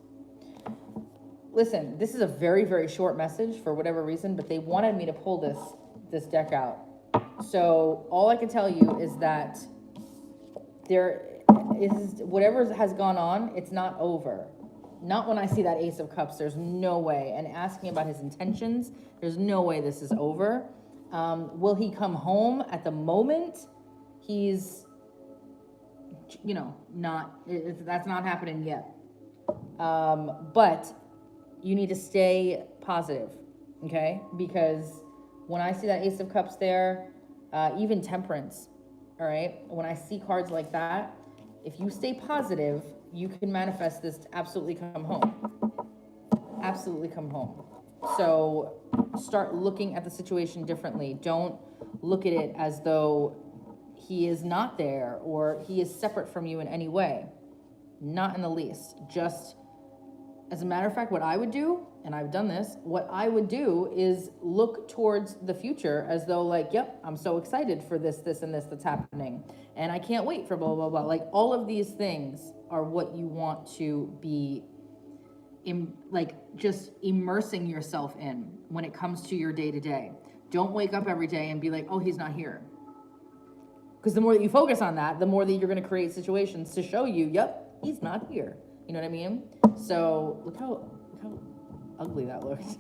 Listen, this is a very, very short message for whatever reason, but they wanted me to pull this deck out. So all I can tell you is that there is, whatever has gone on, it's not over. Not when I see that Ace of Cups, there's no way. And asking about his intentions, there's no way this is over. Will he come home at the moment? He's, you know, that's not happening yet. But you need to stay positive, okay? Because when I see that Ace of Cups there, even Temperance, all right? When I see cards like that, if you stay positive, you can manifest this to absolutely come home. Absolutely come home. So start looking at the situation differently. Don't look at it as though he is not there or he is separate from you in any way. Not in the least. Just, as a matter of fact, what I would do, and I've done this, what I would do is look towards the future as though like, yep, I'm so excited for this, and this that's happening. And I can't wait for blah, blah, blah. Like all of these things are what you want to be just immersing yourself in when it comes to your day to day. Don't wake up every day and be like, oh, he's not here. Because the more that you focus on that, the more that you're going to create situations to show you, yep, he's not here. You know what I mean? So look how ugly that looks.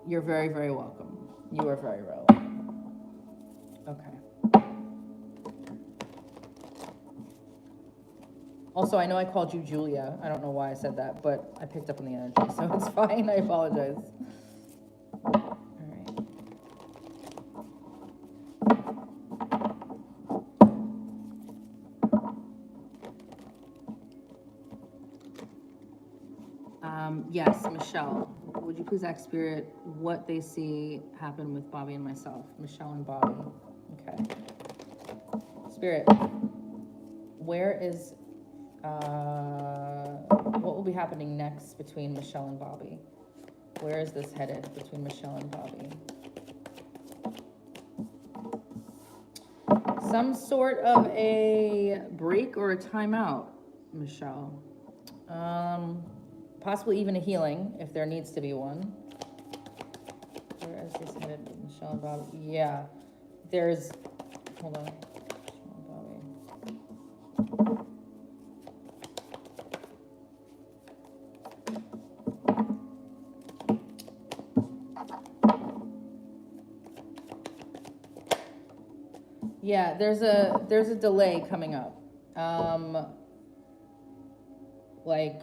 You're very, very welcome. You are very, very welcome. Okay. Also, I know I called you Julia. I don't know why I said that, but I picked up on the energy, so it's fine. I apologize. Yes, Michelle, would you please ask Spirit what they see happen with Bobby and myself? Michelle and Bobby. Okay. Spirit, where is, what will be happening next between Michelle and Bobby? Where is this headed between Michelle and Bobby? Some sort of a break or a timeout, Michelle. Possibly even a healing, if there needs to be one. Where is this headed? Michelle and Bobby. Yeah. There's... Hold on. Michelle and Bobby. Yeah, there's a delay coming up. Like...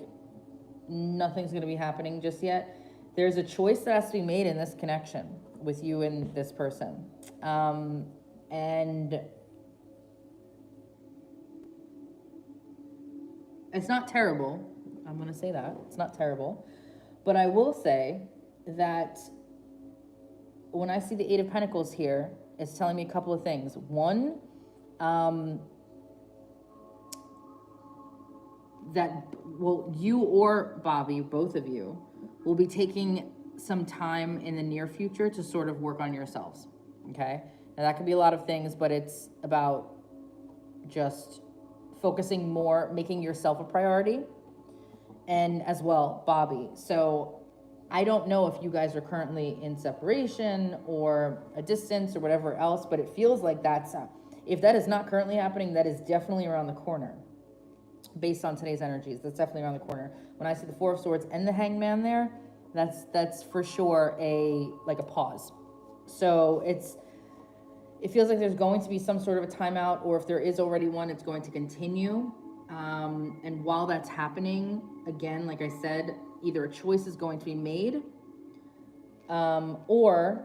Nothing's going to be happening just yet. There's a choice that has to be made in this connection with you and this person. And it's not terrible. I'm going to say that. It's not terrible. But I will say that when I see the Eight of Pentacles here, it's telling me a couple of things. One, that, well, you or Bobby, both of you, will be taking some time in the near future to sort of work on yourselves, okay? Now, that could be a lot of things, but it's about just focusing more, making yourself a priority, and as well, Bobby. So I don't know if you guys are currently in separation or a distance or whatever else, but it feels like that's, if that is not currently happening, that is definitely around the corner. Based on today's energies, that's definitely around the corner. When I see the Four of Swords and the Hangman there, that's for sure a pause. So it feels like there's going to be some sort of a timeout, or if there is already one, it's going to continue. And while that's happening, again, like I said, either a choice is going to be made, or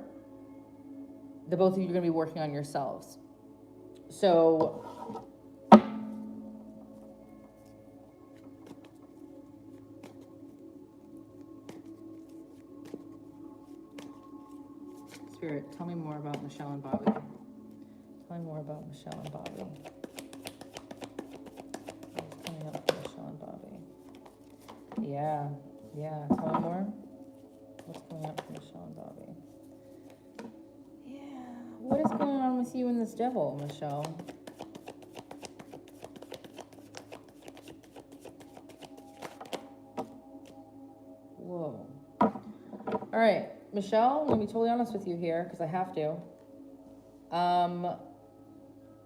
the both of you are going to be working on yourselves. So Spirit, tell me more about Michelle and Bobby. Tell me more about Michelle and Bobby. What's coming up for Michelle and Bobby? Yeah. Yeah. Tell me more. What's going on for Michelle and Bobby? Yeah. What is going on with you and this devil, Michelle? Whoa. All right, Michelle, I'm gonna be totally honest with you here because I have to.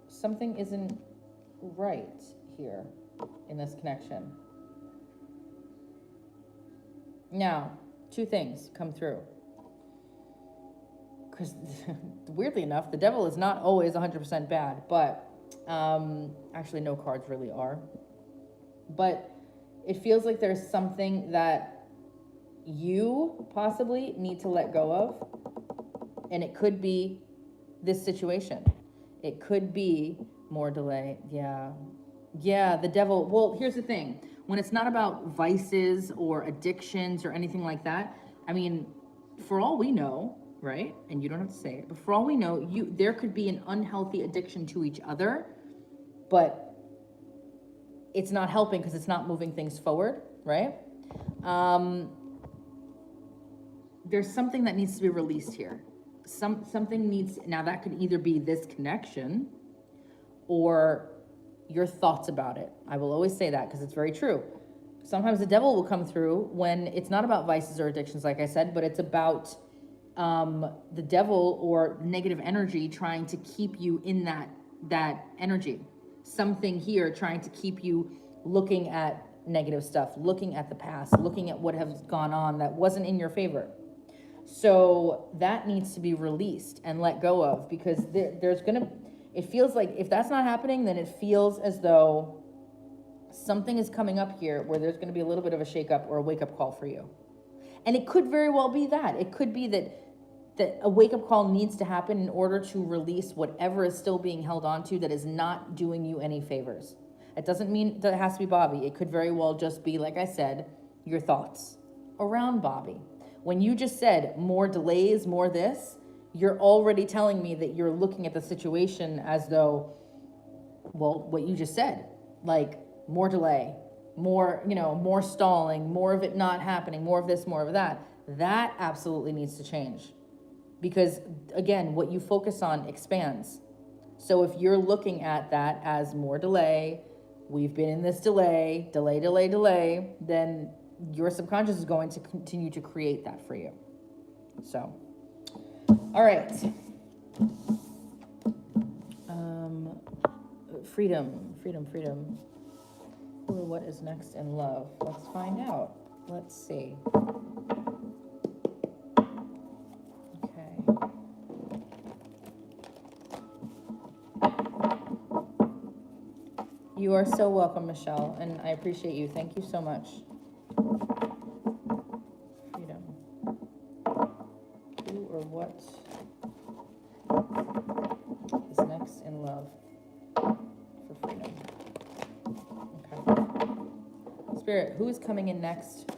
Something isn't right here in this connection. Now, two things come through. Because weirdly enough, the devil is not always 100% bad, but actually no cards really are. But it feels like there's something that you possibly need to let go of, and it could be this situation. It could be more delay. Yeah, the devil. Well, here's the thing. When it's not about vices or addictions or anything like that, I mean, for all we know, right? And you don't have to say it, but for all we know, there could be an unhealthy addiction to each other, but it's not helping because it's not moving things forward, right? There's something that needs to be released here. Something needs, now that could either be this connection or your thoughts about it. I will always say that because it's very true. Sometimes the devil will come through when it's not about vices or addictions, like I said, but it's about the devil or negative energy trying to keep you in that energy. Something here trying to keep you looking at negative stuff, looking at the past, looking at what has gone on that wasn't in your favor. So that needs to be released and let go of, because it feels like if that's not happening, then it feels as though something is coming up here where there's going to be a little bit of a shakeup or a wake-up call for you. And it could very well be that. It could be that a wake-up call needs to happen in order to release whatever is still being held on to that is not doing you any favors. It doesn't mean that it has to be Bobby. It could very well just be, like I said, your thoughts around Bobby. When you just said more delays, more this, you're already telling me that you're looking at the situation as though, well, what you just said, like more delay, more, more stalling, more of it not happening, more of this, more of that. That absolutely needs to change. Because again, what you focus on expands. So if you're looking at that as more delay, we've been in this delay, then your subconscious is going to continue to create that for you. So, all right. Freedom. Ooh, what is next in love? Let's find out. Let's see. Okay. You are so welcome, Michelle, and I appreciate you. Thank you so much. Freedom. Who or what is next in love for freedom? Okay. Spirit, who is coming in next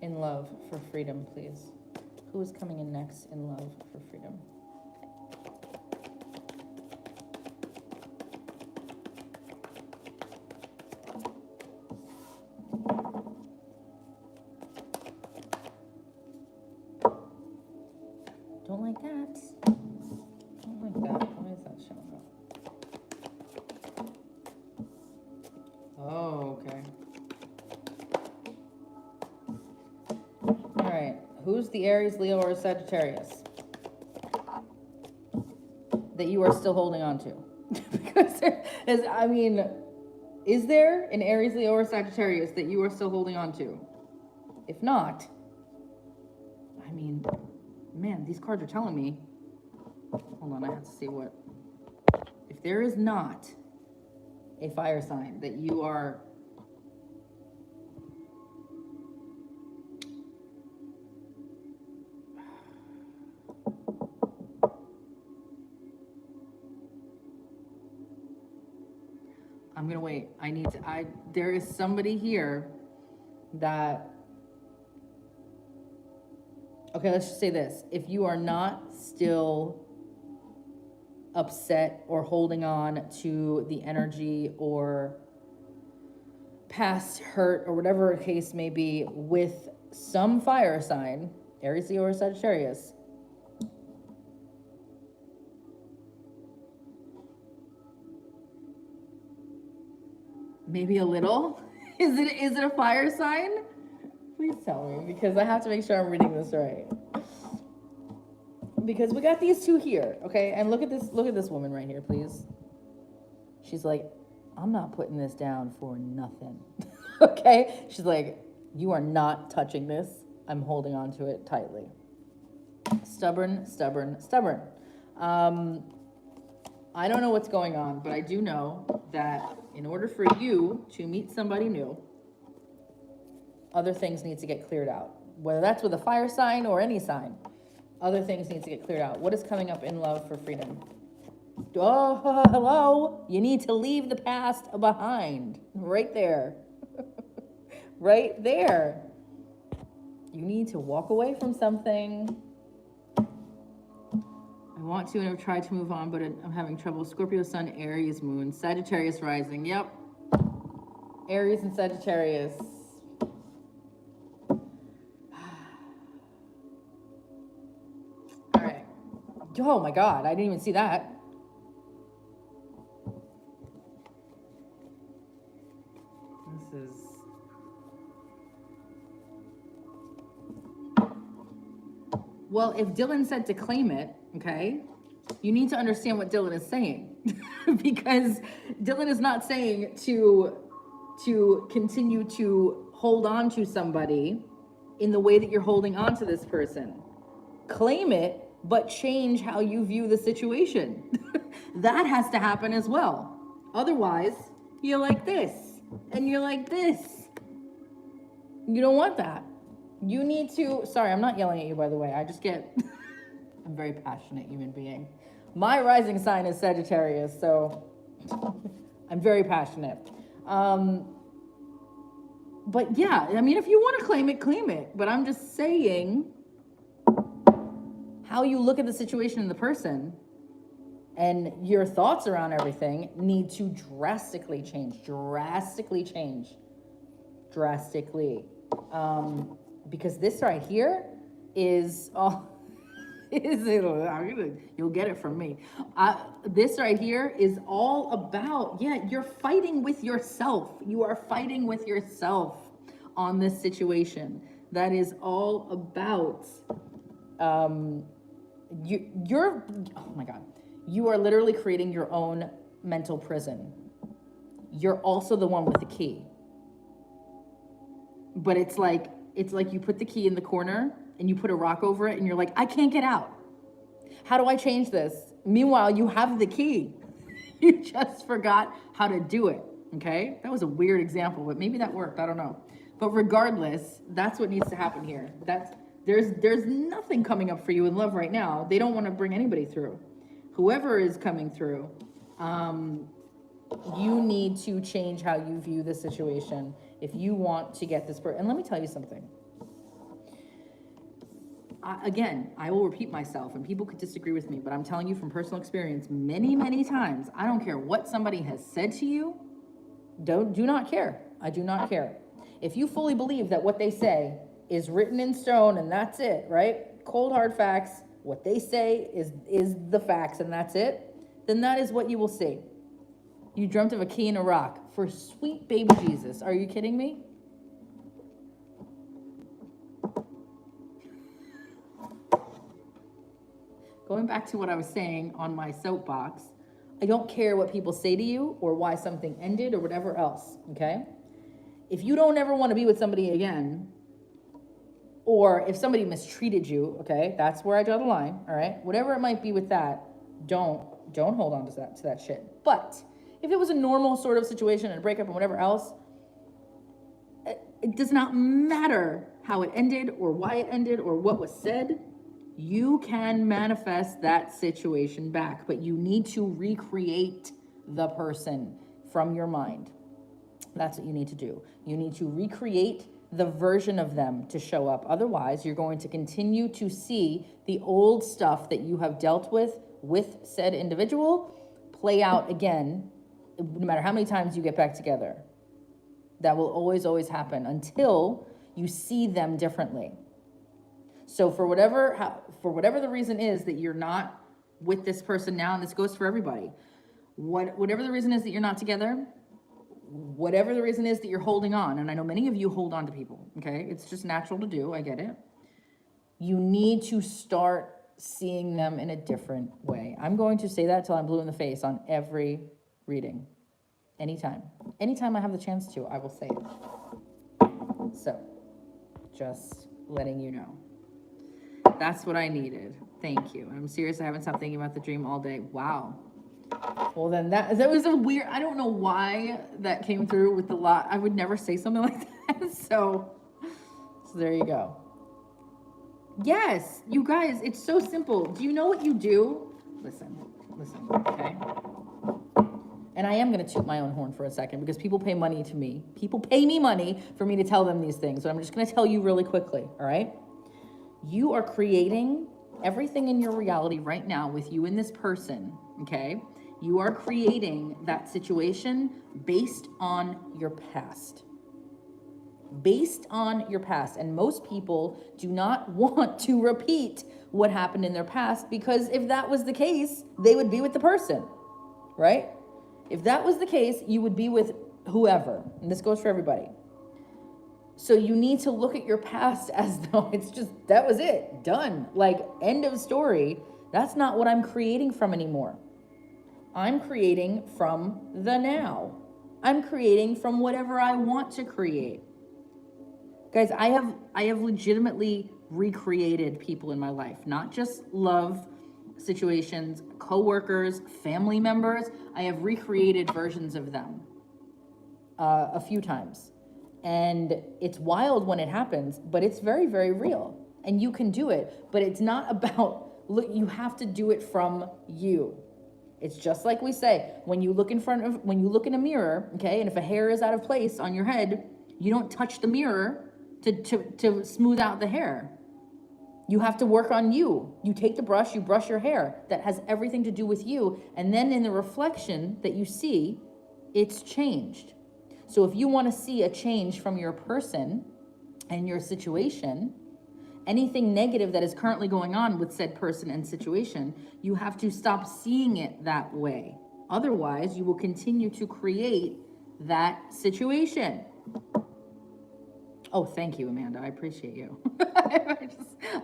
in love for freedom, please? Who is coming in next in love for freedom? Don't like that. Don't like that. Why is that showing up? Oh, okay. All right. Who's the Aries, Leo, or Sagittarius that you are still holding on to? Because is there an Aries, Leo, or Sagittarius that you are still holding on to? If not, man, these cards are telling me. Hold on, I have to see what. If there is not a fire sign that you are I'm gonna wait. There is somebody here that, okay, let's just say this. If you are not still upset or holding on to the energy or past hurt or whatever the case may be with some fire sign, Aries, Leo, or Sagittarius, maybe a little. Is it a fire sign? Please tell me, because I have to make sure I'm reading this right. Because we got these two here, okay? And look at this woman right here, please. She's like, I'm not putting this down for nothing. Okay? She's like, you are not touching this. I'm holding on to it tightly. Stubborn, stubborn, stubborn. I don't know what's going on, but I do know that in order for you to meet somebody new, other things need to get cleared out. Whether that's with a fire sign or any sign, other things need to get cleared out. What is coming up in love for freedom? Oh, hello. You need to leave the past behind. Right there. Right there. You need to walk away from something. I want to and I've tried to move on, but I'm having trouble. Scorpio sun, Aries moon, Sagittarius rising. Yep. Aries and Sagittarius. All right. Oh my God, I didn't even see that. This is... Well, if Dylan said to claim it, okay, you need to understand what Dylan is saying. Because Dylan is not saying to continue to hold on to somebody in the way that you're holding on to this person. Claim it, but change how you view the situation. That has to happen as well. Otherwise, you're like this, and you're like this. You don't want that. You need to, sorry, I'm not yelling at you, by the way. I just get, I'm a very passionate human being. My rising sign is Sagittarius, so I'm very passionate. But yeah, I mean, if you want to claim it, claim it. But I'm just saying how you look at the situation and the person and your thoughts around everything need to drastically change. Because this right here is, you'll get it from me. This right here is all about, you're fighting with yourself. You are fighting with yourself on this situation. That is all about, you're, oh my God. You are literally creating your own mental prison. You're also the one with the key. But it's like you put the key in the corner and you put a rock over it and you're like, I can't get out. How do I change this? Meanwhile, you have the key. You just forgot how to do it, okay? That was a weird example, but maybe that worked, I don't know. But regardless, that's what needs to happen here. There's nothing coming up for you in love right now. They don't want to bring anybody through. Whoever is coming through, you need to change how you view the situation if you want to get this person. And let me tell you something. I will repeat myself, and people could disagree with me, but I'm telling you from personal experience, many, many times, I don't care what somebody has said to you, do not care. I do not care. If you fully believe that what they say is written in stone and that's it, right? Cold hard facts, what they say is the facts and that's it, then that is what you will see. You dreamt of a key and a rock. For sweet baby Jesus. Are you kidding me? Going back to what I was saying on my soapbox, I don't care what people say to you or why something ended or whatever else, okay? If you don't ever want to be with somebody again, or if somebody mistreated you, okay, that's where I draw the line, all right? Whatever it might be with that, don't hold on to that shit. But if it was a normal sort of situation and a breakup and whatever else, it does not matter how it ended or why it ended or what was said. You can manifest that situation back, but you need to recreate the person from your mind. That's what you need to do. You need to recreate the version of them to show up. Otherwise, you're going to continue to see the old stuff that you have dealt with said individual play out again, no matter how many times you get back together. That will always, always happen until you see them differently. So for whatever the reason is that you're not with this person now, and this goes for everybody, whatever the reason is that you're not together, whatever the reason is that you're holding on, and I know many of you hold on to people, okay? It's just natural to do, I get it. You need to start seeing them in a different way. I'm going to say that till I'm blue in the face on every reading. Anytime. Anytime I have the chance to, I will say it. So, just letting you know. That's what I needed. Thank you. I'm serious, I haven't stopped thinking about the dream all day. Wow. Well, then that was a weird, I don't know why that came through with the lot. I would never say something like that. So there you go. Yes, you guys, it's so simple. Do you know what you do? Listen, okay? And I am going to toot my own horn for a second because people pay money to me. People pay me money for me to tell them these things. So I'm just going to tell you really quickly, all right? You are creating everything in your reality right now with you and this person, okay? You are creating that situation based on your past. Based on your past. And most people do not want to repeat what happened in their past, because if that was the case, they would be with the person, right? If that was the case, you would be with whoever. And this goes for everybody. So you need to look at your past as though it's just, that was it, done. Like, end of story. That's not what I'm creating from anymore. I'm creating from the now. I'm creating from whatever I want to create. Guys, I have legitimately recreated people in my life, not just love situations, coworkers, family members. I have recreated versions of them a few times. And it's wild when it happens, but it's very, very real. And you can do it, but it's not about, look, you have to do it from you. It's just like we say, when you look in a mirror, okay, and if a hair is out of place on your head, you don't touch the mirror to smooth out the hair. You have to work on you. You take the brush, you brush your hair. That has everything to do with you. And then in the reflection that you see, it's changed. So if you want to see a change from your person and your situation, anything negative that is currently going on with said person and situation, you have to stop seeing it that way. Otherwise, you will continue to create that situation. Oh, thank you, Amanda. I appreciate you.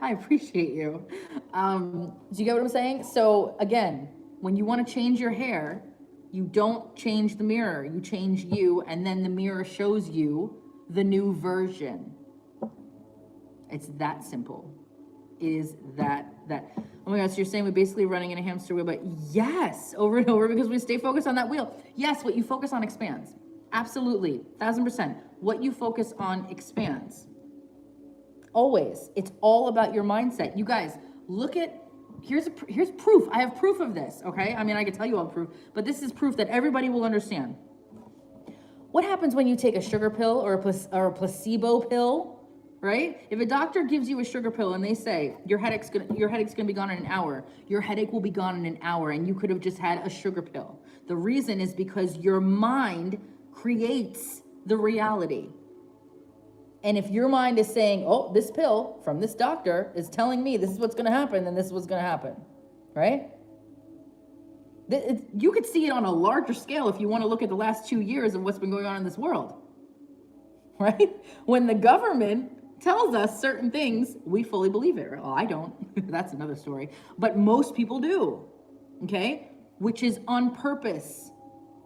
I appreciate you. Do you get what I'm saying? So again, when you want to change your hair, you don't change the mirror. You change you, and then the mirror shows you the new version. It's that simple. It is that. Oh my gosh, so you're saying we're basically running in a hamster wheel, but yes, over and over, because we stay focused on that wheel. Yes, what you focus on expands. Absolutely, 1000%. What you focus on expands. Always. It's all about your mindset. You guys, look at, here's proof. I have proof of this, okay? I mean, I could tell you all proof, but this is proof that everybody will understand. What happens when you take a sugar pill or a placebo pill, right? If a doctor gives you a sugar pill and they say your headache's gonna be gone in an hour, your headache will be gone in an hour, and you could have just had a sugar pill. The reason is because your mind creates the reality. And if your mind is saying, oh, this pill from this doctor is telling me this is what's going to happen, then this is what's going to happen, right? You could see it on a larger scale if you want to look at the last 2 years of what's been going on in this world, right? When the government tells us certain things, we fully believe it. Well, I don't. That's another story. But most people do, okay? Which is on purpose.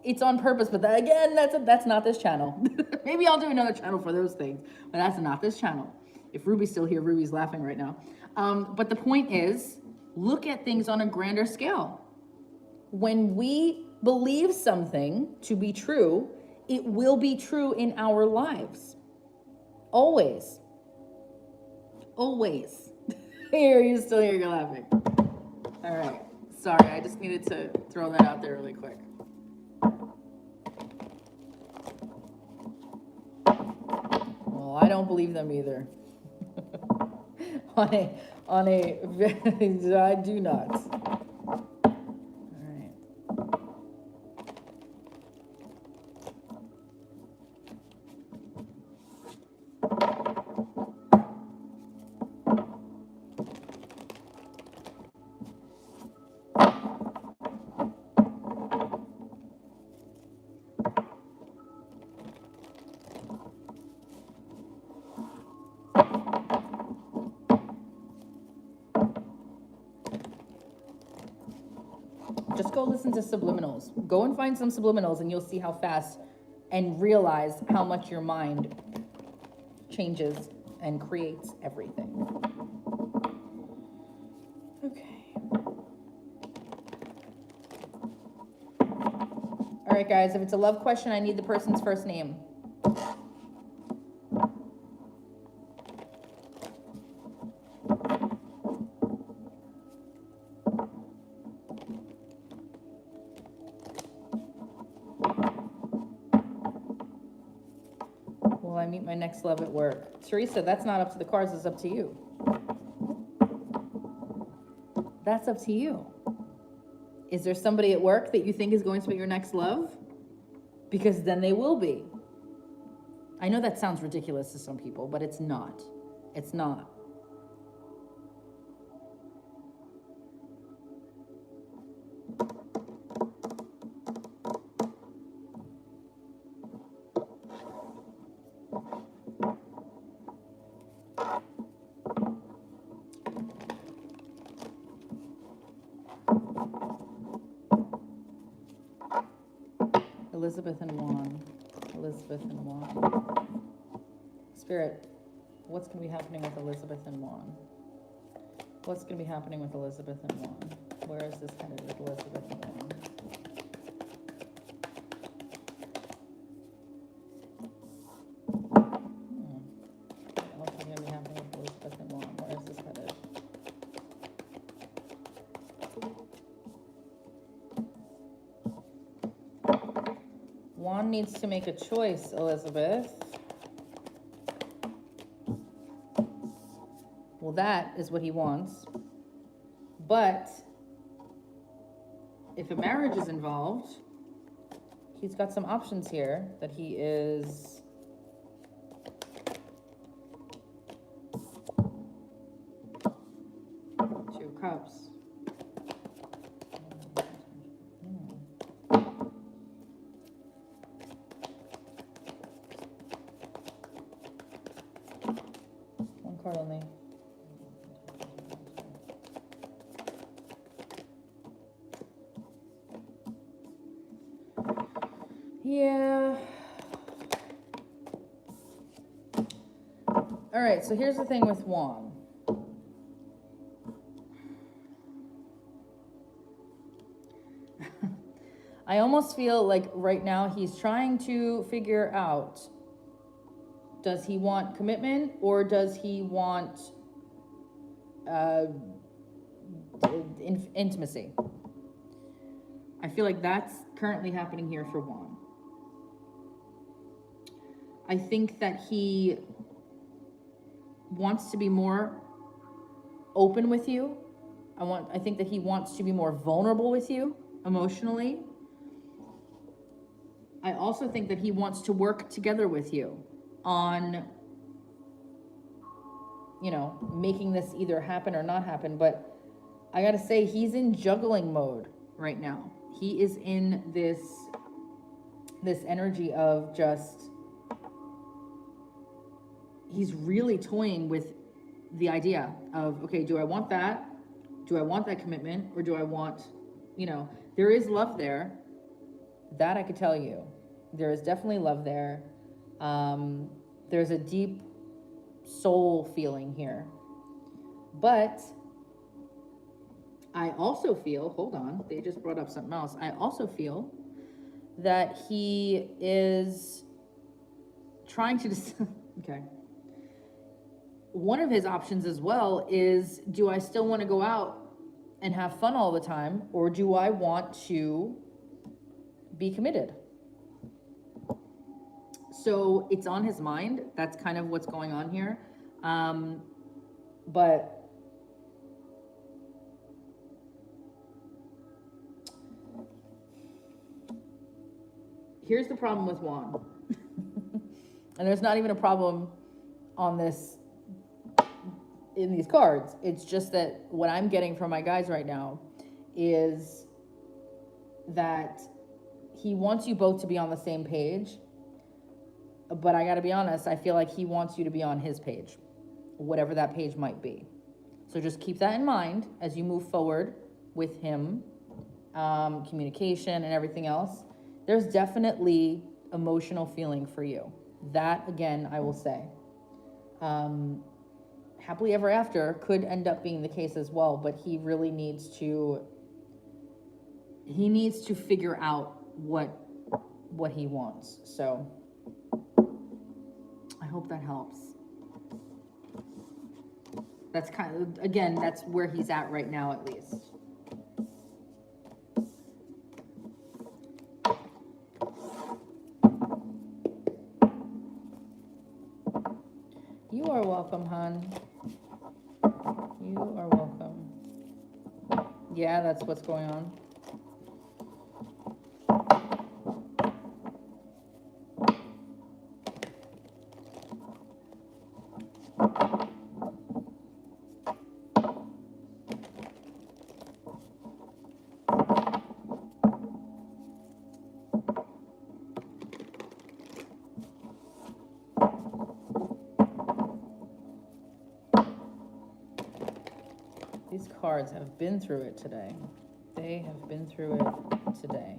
It's on purpose, but that's not this channel. Maybe I'll do another channel for those things, but that's not this channel. If Ruby's still here, Ruby's laughing right now. But the point is, look at things on a grander scale. When we believe something to be true, it will be true in our lives. Always. Always. You're still here, you're laughing. All right. Sorry, I just needed to throw that out there really quick. Well, I don't believe them either. I do not. All right. don't listen to subliminals. Go and find some subliminals and you'll see how fast and realize how much your mind changes and creates everything. Okay. All right, guys, if it's a love question, I need the person's first name. Will I meet my next love at work? Teresa, that's not up to the cards, it's up to you. That's up to you. Is there somebody at work that you think is going to be your next love? Because then they will be. I know that sounds ridiculous to some people, but it's not. It's not. Elizabeth and Juan. Elizabeth and Juan. Spirit, what's going to be happening with Elizabeth and Juan? What's going to be happening with Elizabeth and Juan? Where is this headed with Elizabeth and Juan? What's going to be happening with Elizabeth and Juan? Where is this headed? Juan needs to make a choice, Elizabeth. Well, that is what he wants. But if a marriage is involved, he's got some options here that he is Two of Cups. One card only. Yeah. All right, so here's the thing with Juan. I almost feel like right now he's trying to figure out, does he want commitment or does he want intimacy? I feel like that's currently happening here for Juan. I think that he wants to be more open with you. I think that he wants to be more vulnerable with you emotionally. I also think that he wants to work together with you on, you know, making this either happen or not happen. But I gotta say, he's in juggling mode right now. He is in this energy of just, he's really toying with the idea of, okay, do I want that? Do I want that commitment? Or do I want, you know, there is love there. That I could tell you. There is definitely love there. There's a deep soul feeling here. But I also feel, hold on, they just brought up something else. I also feel that he is trying to, okay. One of his options as well is, do I still want to go out and have fun all the time, or do I want to be committed? So it's on his mind. That's kind of what's going on here. But here's the problem with Juan. And there's not even a problem on this in these cards. It's just that what I'm getting from my guys right now is that he wants you both to be on the same page. But I gotta be honest, I feel like he wants you to be on his page, whatever that page might be. So just keep that in mind as you move forward with him. communication and everything else, there's definitely emotional feeling for you. That, again, I will say. Happily ever after could end up being the case as well, but he really needs to figure out what he wants. So I hope that helps. That's kind of, again, that's where he's at right now, at least. You are welcome, hon. You are welcome. Yeah, that's what's going on. These cards have been through it today. They have been through it today.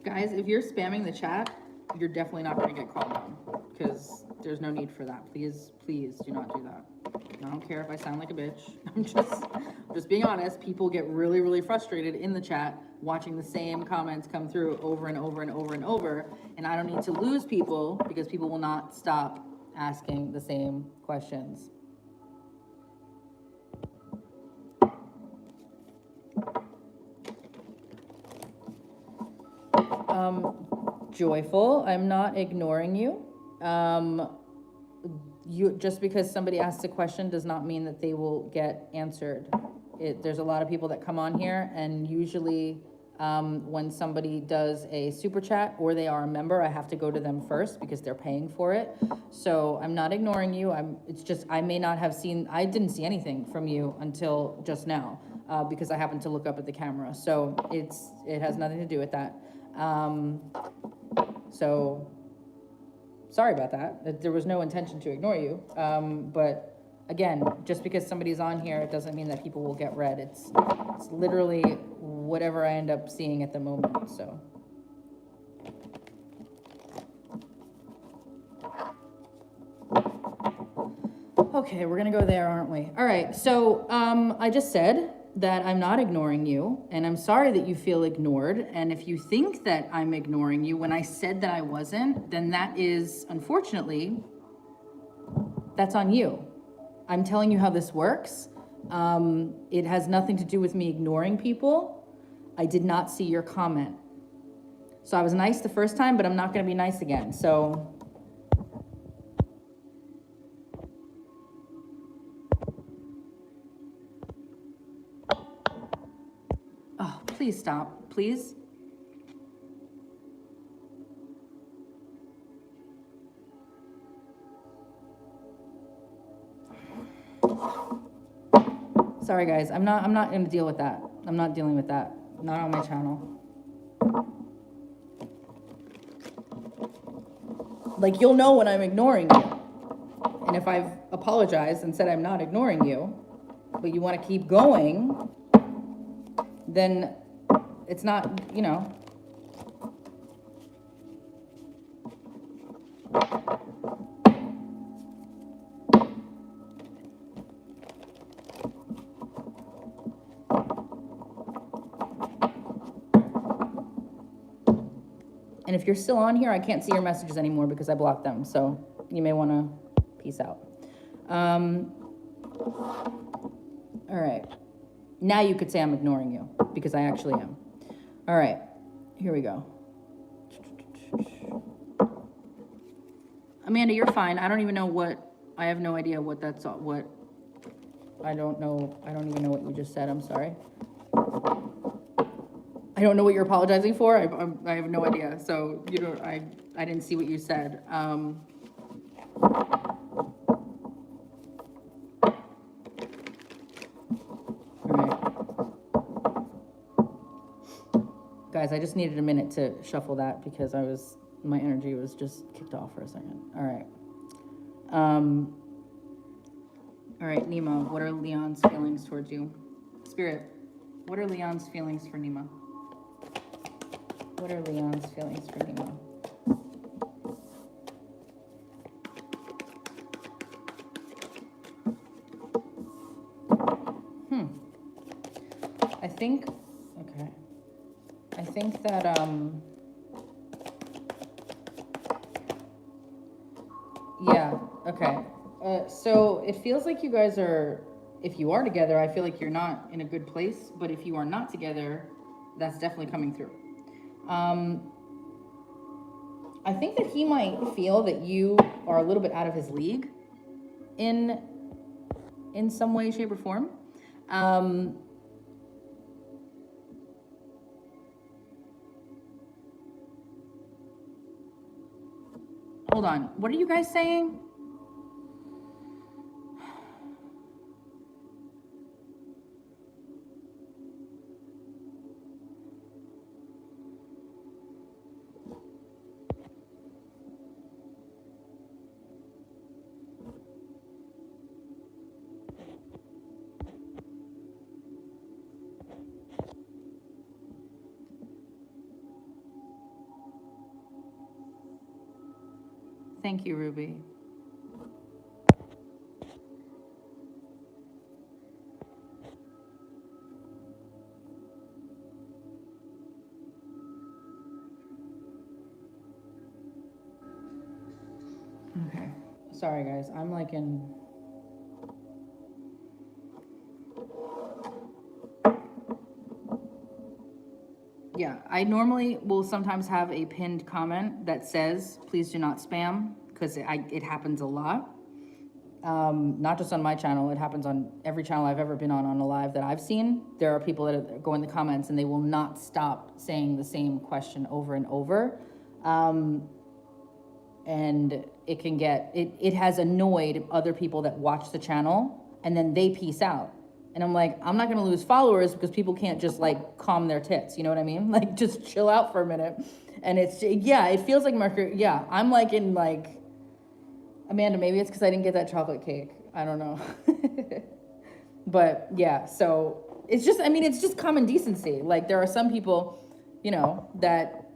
Guys, if you're spamming the chat, you're definitely not going to get called on, because there's no need for that. Please, please do not do that. I don't care if I sound like a bitch. I'm just being honest. People get really, really frustrated in the chat watching the same comments come through over and over and over and over, and I don't need to lose people because people will not stop asking the same questions. Joyful, I'm not ignoring you. Just because somebody asks a question does not mean that they will get answered. There's a lot of people that come on here, and usually when somebody does a super chat or they are a member, I have to go to them first because they're paying for it. So I'm not ignoring you. It's just I may not have seen. I didn't see anything from you until just now because I happened to look up at the camera. So it has nothing to do with that. So sorry about that. There was no intention to ignore you. But again, just because somebody's on here, it doesn't mean that people will get read. It's literally whatever I end up seeing at the moment. So. Okay, we're gonna go there, aren't we? All right, so I just said that I'm not ignoring you, and I'm sorry that you feel ignored. And if you think that I'm ignoring you when I said that I wasn't, then that is, unfortunately, that's on you. I'm telling you how this works. It has nothing to do with me ignoring people. I did not see your comment. So I was nice the first time, but I'm not gonna be nice again, so. Oh, please stop, please. Sorry guys, I'm not gonna deal with that. I'm not dealing with that. Not on my channel. Like, you'll know when I'm ignoring you. And if I've apologized and said I'm not ignoring you, but you want to keep going, then it's not, you know. And if you're still on here, I can't see your messages anymore because I blocked them. So you may want to peace out. All right. Now you could say I'm ignoring you because I actually am. All right. Here we go. Amanda, you're fine. I don't even know what, I have no idea what that's, what, I don't know. I don't even know what you just said. I'm sorry. I don't know what you're apologizing for. I have no idea. So you don't. I didn't see what you said. All right, guys. I just needed a minute to shuffle that because my energy was just kicked off for a second. All right. All right, Nima. What are Leon's feelings towards you? Spirit. What are Leon's feelings for Nima? What are Leon's feelings for Nima? I think that, yeah, okay. So it feels like you guys are, if you are together, I feel like you're not in a good place, but if you are not together, that's definitely coming through. I think that he might feel that you are a little bit out of his league in some way, shape, or form. Hold on. What are you guys saying? Thank you, Ruby. Okay. Sorry, guys. I'm like in... Yeah, I normally will sometimes have a pinned comment that says, please do not spam, because it happens a lot. Not just on my channel, it happens on every channel I've ever been on a live that I've seen. There are people that go in the comments and they will not stop saying the same question over and over. And it can get, it has annoyed other people that watch the channel and then they peace out. And I'm like, I'm not gonna lose followers because people can't just like calm their tits, you know what I mean? Like just chill out for a minute. And it's, yeah, it feels like Mercury, yeah, I'm like in like, Amanda, maybe it's because I didn't get that chocolate cake. I don't know. But yeah, so it's just, I mean, it's just common decency. Like there are some people, you know, that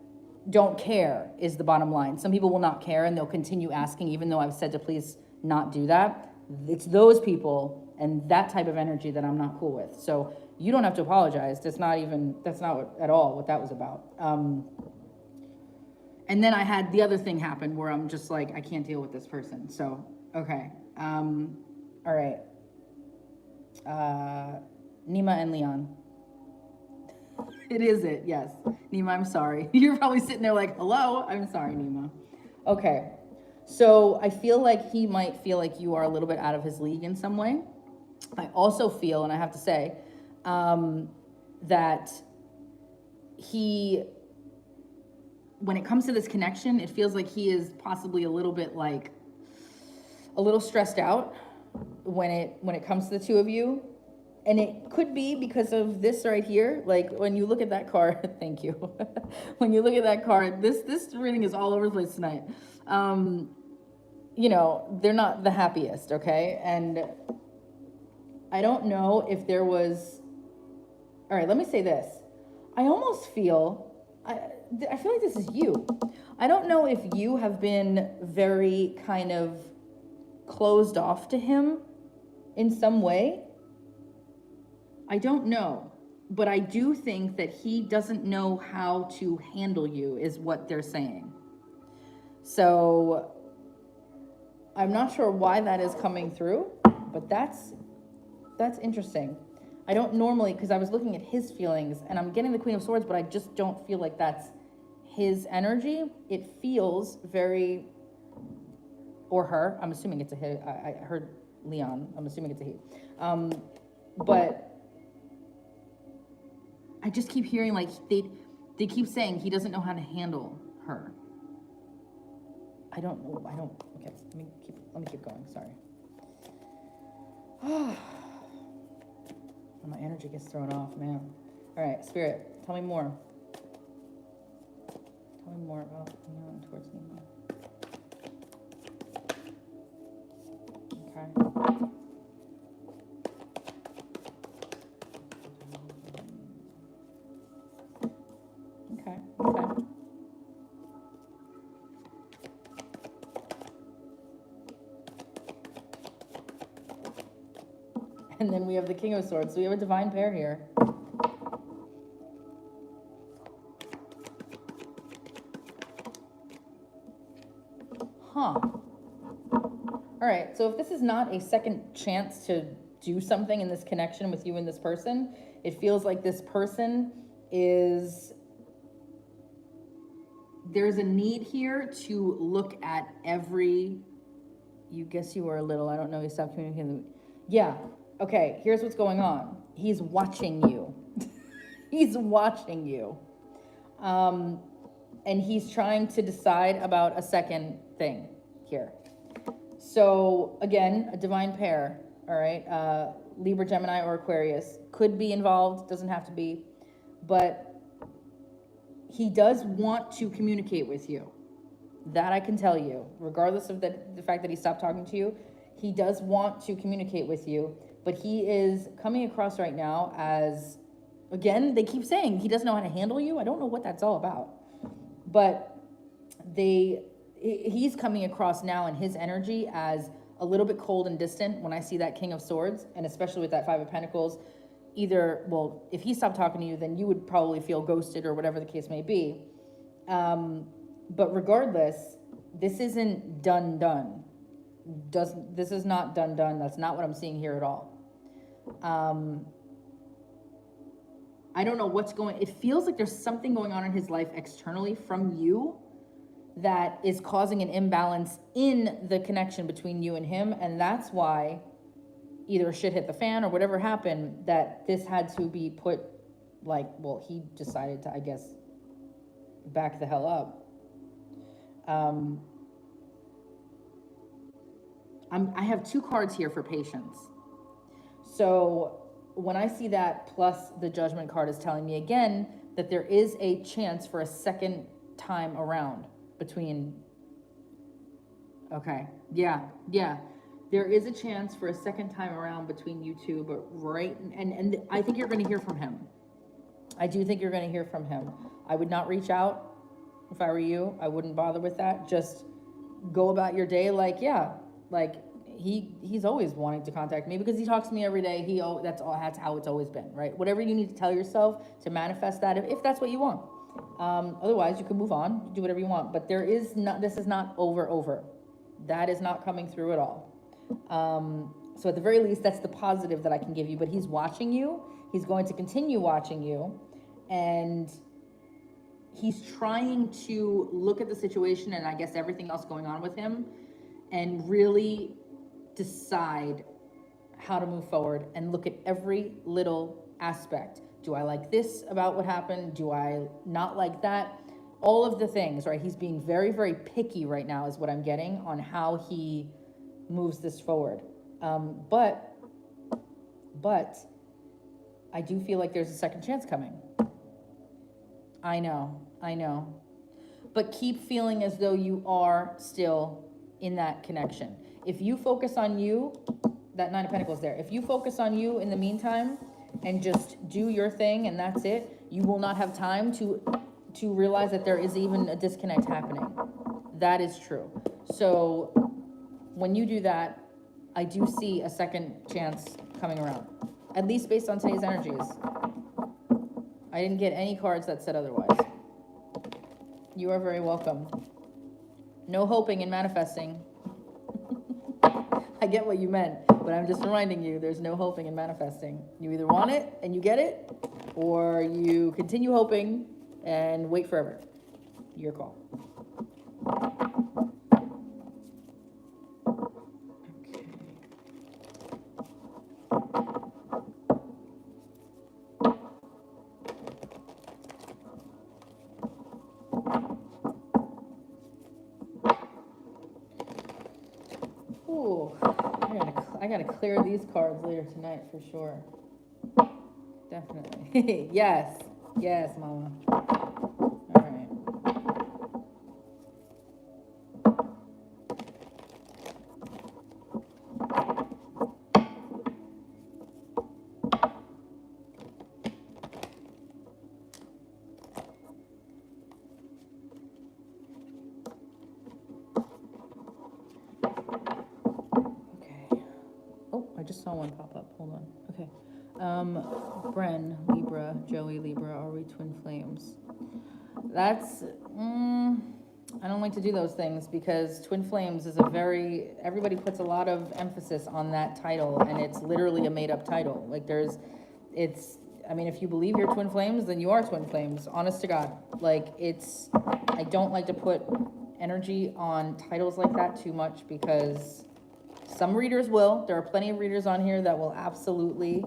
don't care is the bottom line. Some people will not care and they'll continue asking even though I've said to please not do that. It's those people and that type of energy that I'm not cool with. So you don't have to apologize. That's not at all what that was about. And then I had the other thing happen where I'm just like, I can't deal with this person. So, okay. All right. Nima and Leon. It is it, yes. Nima, I'm sorry. You're probably sitting there like, hello? I'm sorry, Nima. Okay. So I feel like he might feel like you are a little bit out of his league in some way. I also feel, and I have to say, that he, when it comes to this connection, it feels like he is possibly a little stressed out when it comes to the two of you. And it could be because of this right here. Like when you look at that card, thank you. When you look at that card, this reading is all over the place tonight. You know, they're not the happiest, okay? And I don't know if there was, all right, let me say this. I almost feel, I feel like this is you. I don't know if you have been very kind of closed off to him in some way. I don't know, but I do think that he doesn't know how to handle you is what they're saying. So I'm not sure why that is coming through, but that's interesting. I don't normally, because I was looking at his feelings and I'm getting the Queen of Swords, but I just don't feel like that's his energy. It feels very, or her, I'm assuming it's a he. I heard Leon, I'm assuming it's a he. But I just keep hearing like they keep saying he doesn't know how to handle her. I don't know. Okay, let me keep going. Sorry. My energy gets thrown off, man. All right, Spirit, tell me more. Tell me more about towards me. Okay. Okay. And then we have the King of Swords. So we have a divine pair here. Huh. All right, so if this is not a second chance to do something in this connection with you and this person, it feels like this person is... There's a need here to look at every... You guess you were a little, I don't know, you stopped communicating. Yeah, okay, here's what's going on. He's watching you. He's watching you. And he's trying to decide about a second thing here. So again, a divine pair, all right? Libra, Gemini, or Aquarius could be involved, doesn't have to be, but he does want to communicate with you. That I can tell you, regardless of the fact that he stopped talking to you, he does want to communicate with you, but he is coming across right now as, again, they keep saying he doesn't know how to handle you. I don't know what that's all about, but he's coming across now in his energy as a little bit cold and distant when I see that King of Swords, and especially with that Five of Pentacles. Either, well, if he stopped talking to you, then you would probably feel ghosted or whatever the case may be. But regardless, this isn't done. This is not done. That's not what I'm seeing here at all. I don't know what's going... It feels like there's something going on in his life externally from you that is causing an imbalance in the connection between you and him, and that's why either shit hit the fan or whatever happened, that this had to be put, like, well, he decided to, I guess, back the hell up. I have two cards here for patience. So when I see that, plus the Judgment card is telling me again that there is a chance for a second time around between... Okay, yeah. There is a chance for a second time around between you two, but and I think you're going to hear from him. I do think you're going to hear from him. I would not reach out if I were you. I wouldn't bother with that. Just go about your day like, yeah, like he's always wanting to contact me because he talks to me every day. That's how it's always been, right? Whatever you need to tell yourself to manifest that, if that's what you want. Otherwise, you can move on, do whatever you want. But this is not over. That is not coming through at all. So at the very least, that's the positive that I can give you, but he's watching you. He's going to continue watching you, and he's trying to look at the situation and I guess everything else going on with him and really decide how to move forward and look at every little aspect. Do I like this about what happened? Do I not like that? All of the things, right? He's being very, very picky right now is what I'm getting on how he moves this forward. But I do feel like there's a second chance coming. I know. But keep feeling as though you are still in that connection. If you focus on you, that Nine of Pentacles there, if you focus on you in the meantime and just do your thing and that's it, you will not have time to realize that there is even a disconnect happening. That is true. So when you do that, I do see a second chance coming around, at least based on today's energies. I didn't get any cards that said otherwise. You are very welcome. No hoping and manifesting. I get what you meant, but I'm just reminding you, there's no hoping and manifesting. You either want it and you get it, or you continue hoping and wait forever. Your call. I gotta clear these cards later tonight for sure. Definitely. Yes. Yes, mama. All right. I just saw one pop up. Hold on. Okay. Bren, Libra, Joey, Libra, are we twin flames? That's, I don't like to do those things because twin flames is everybody puts a lot of emphasis on that title, and it's literally a made up title. Like I mean, if you believe you're twin flames, then you are twin flames, honest to God. Like I don't like to put energy on titles like that too much because some readers will. There are plenty of readers on here that will absolutely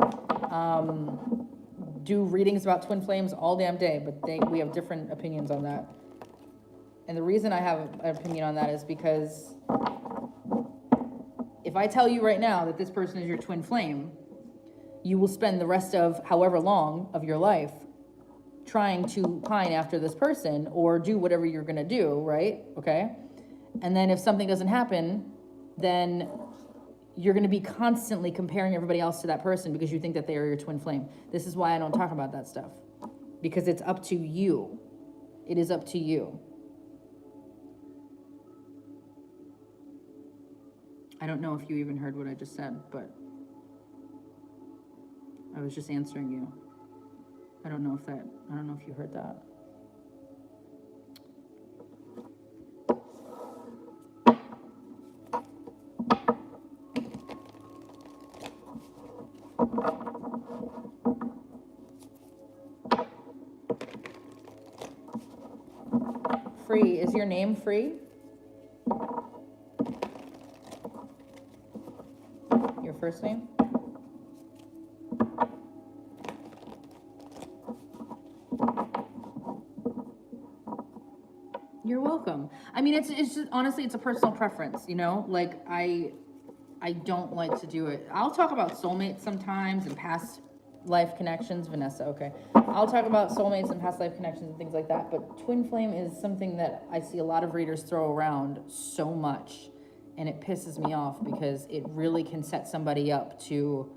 do readings about twin flames all damn day, but we have different opinions on that. And the reason I have an opinion on that is because if I tell you right now that this person is your twin flame, you will spend the rest of however long of your life trying to pine after this person or do whatever you're going to do, right? Okay? And then if something doesn't happen, then you're going to be constantly comparing everybody else to that person because you think that they are your twin flame. This is why I don't talk about that stuff, because it's up to you. It is up to you. I don't know if you even heard what I just said, but I was just answering you. I don't know if you heard that. Free, is your name Free? Your first name? You're welcome. I mean, it's just, honestly, it's a personal preference, you know? Like, I don't like to do it. I'll talk about soulmates sometimes and past life connections. Vanessa, okay. I'll talk about soulmates and past life connections and things like that, but twin flame is something that I see a lot of readers throw around so much, and it pisses me off because it really can set somebody up to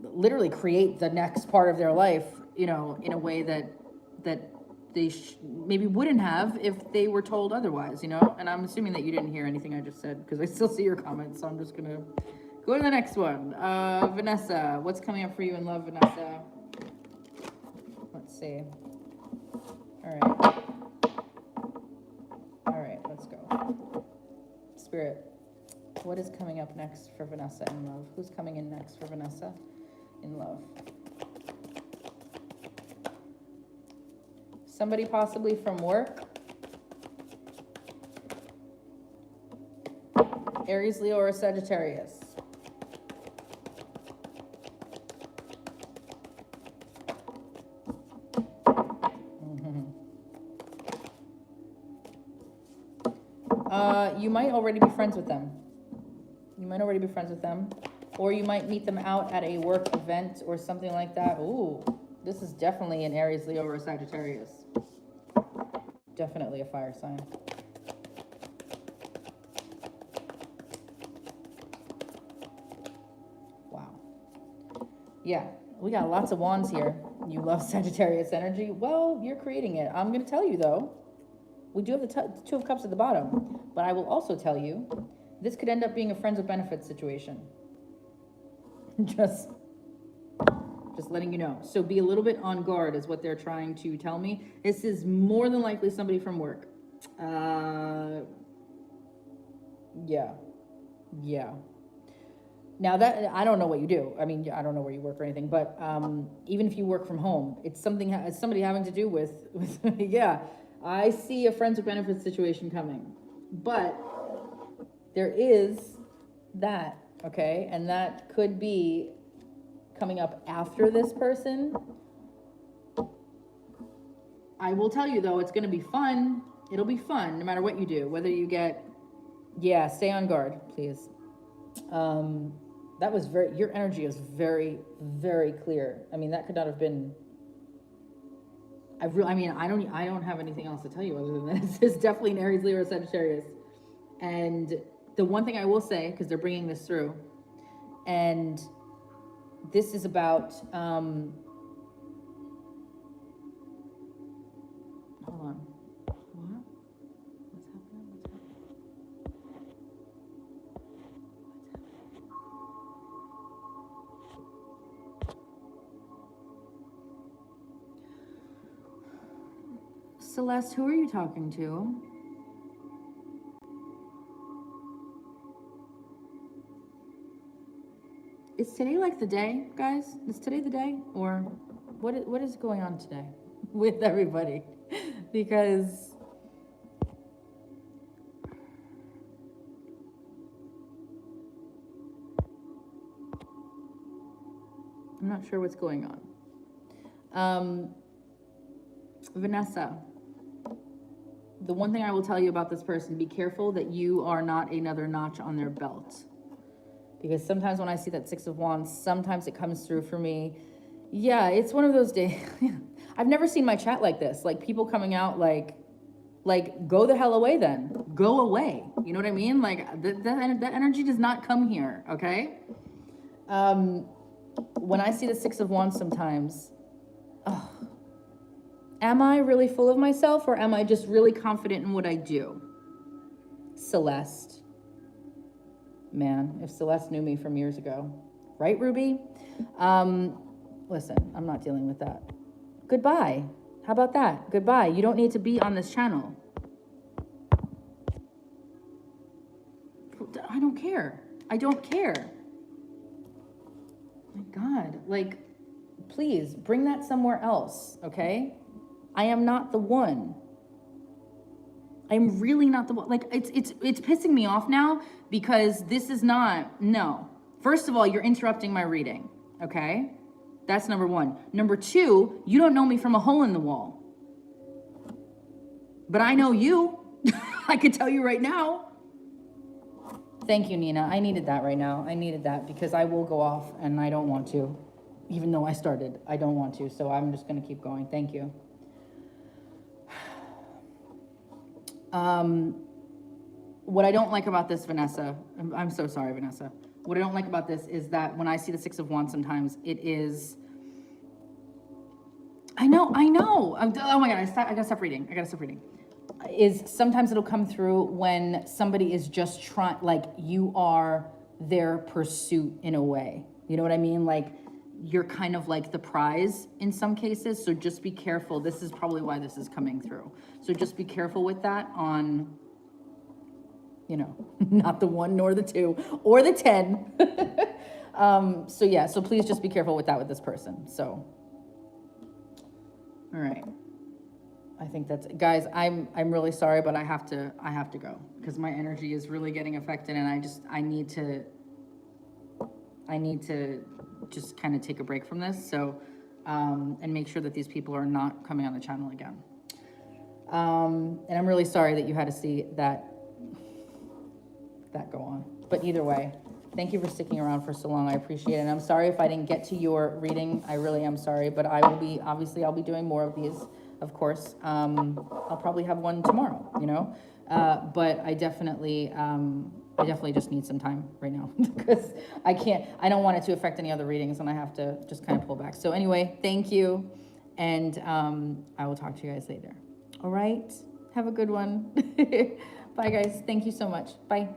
literally create the next part of their life, you know, in a way that they maybe wouldn't have if they were told otherwise, you know? And I'm assuming that you didn't hear anything I just said because I still see your comments, so I'm just gonna go to the next one. Vanessa, what's coming up for you in love, Vanessa? Let's see. All right, let's go. Spirit, what is coming up next for Vanessa in love? Who's coming in next for Vanessa in love? Somebody possibly from work. Aries, Leo, or Sagittarius. You might already be friends with them. Or you might meet them out at a work event or something like that. Ooh, this is definitely an Aries, Leo, or a Sagittarius. Definitely a fire sign. Wow. Yeah, we got lots of wands here. You love Sagittarius energy. Well, you're creating it. I'm going to tell you, though, we do have the Two of Cups at the bottom, but I will also tell you, this could end up being a friends with benefits situation. Just letting you know. So be a little bit on guard is what they're trying to tell me. This is more than likely somebody from work. Yeah. Now that, I don't know what you do. I mean, I don't know where you work or anything, but even if you work from home, it's somebody having to do with yeah, I see a friends with benefits situation coming. But there is that, okay? And that could be coming up after this person. I will tell you though, it's going to be fun. It'll be fun no matter what you do, whether you get, yeah, stay on guard, please. That was your energy is very, very clear. I mean, that could not have been, I don't have anything else to tell you other than that. It's definitely an Aries, Leo, Sagittarius. And the one thing I will say, because they're bringing this through, and this is about, hold on. What? What's happening? Celeste, who are you talking to? Is today like the day, guys? Is today the day? Or what is going on today with everybody? Because I'm not sure what's going on. Vanessa, the one thing I will tell you about this person, be careful that you are not another notch on their belt. Because sometimes when I see that Six of Wands, sometimes it comes through for me. Yeah, it's one of those days. I've never seen my chat like this. Like people coming out like go the hell away then. Go away. You know what I mean? Like that energy does not come here, okay? When I see the Six of Wands sometimes, am I really full of myself or am I just really confident in what I do? Celeste. Man, if Celeste knew me from years ago. Right, Ruby? Listen, I'm not dealing with that. Goodbye. How about that? Goodbye. You don't need to be on this channel. I don't care. I don't care. My God. Like, please, bring that somewhere else, okay? I am not the one. I'm really not the one. Like, it's pissing me off now because this is not, no. First of all, you're interrupting my reading, okay? That's number one. Number two, you don't know me from a hole in the wall. But I know you. I can tell you right now. Thank you, Nina. I needed that right now. I needed that because I will go off and I don't want to. Even though I started, I don't want to. So I'm just going to keep going. Thank you. What I don't like about this, Vanessa, I'm so sorry, Vanessa. What I don't like about this is that when I see the Six of Wands, sometimes it is, I know. Oh my God, I gotta stop reading. Is sometimes it'll come through when somebody is just trying, like you are their pursuit in a way. You know what I mean? Like you're kind of like the prize in some cases. So just be careful. This is probably why this is coming through. So just be careful with that on, you know, not the 1 nor the 2 or the 10. So yeah, so please just be careful with that with this person. So, all right. I think that's, guys, I'm really sorry, but I have to go because my energy is really getting affected and I need to just kind of take a break from this. So, and make sure that these people are not coming on the channel again. And I'm really sorry that you had to see that go on. But either way, thank you for sticking around for so long. I appreciate it. And I'm sorry if I didn't get to your reading. I really am sorry, but I'll be doing more of these, of course. I'll probably have one tomorrow, you know? But I definitely just need some time right now because I don't want it to affect any other readings and I have to just kind of pull back. So anyway, thank you. And I will talk to you guys later. All right. Have a good one. Bye guys. Thank you so much. Bye.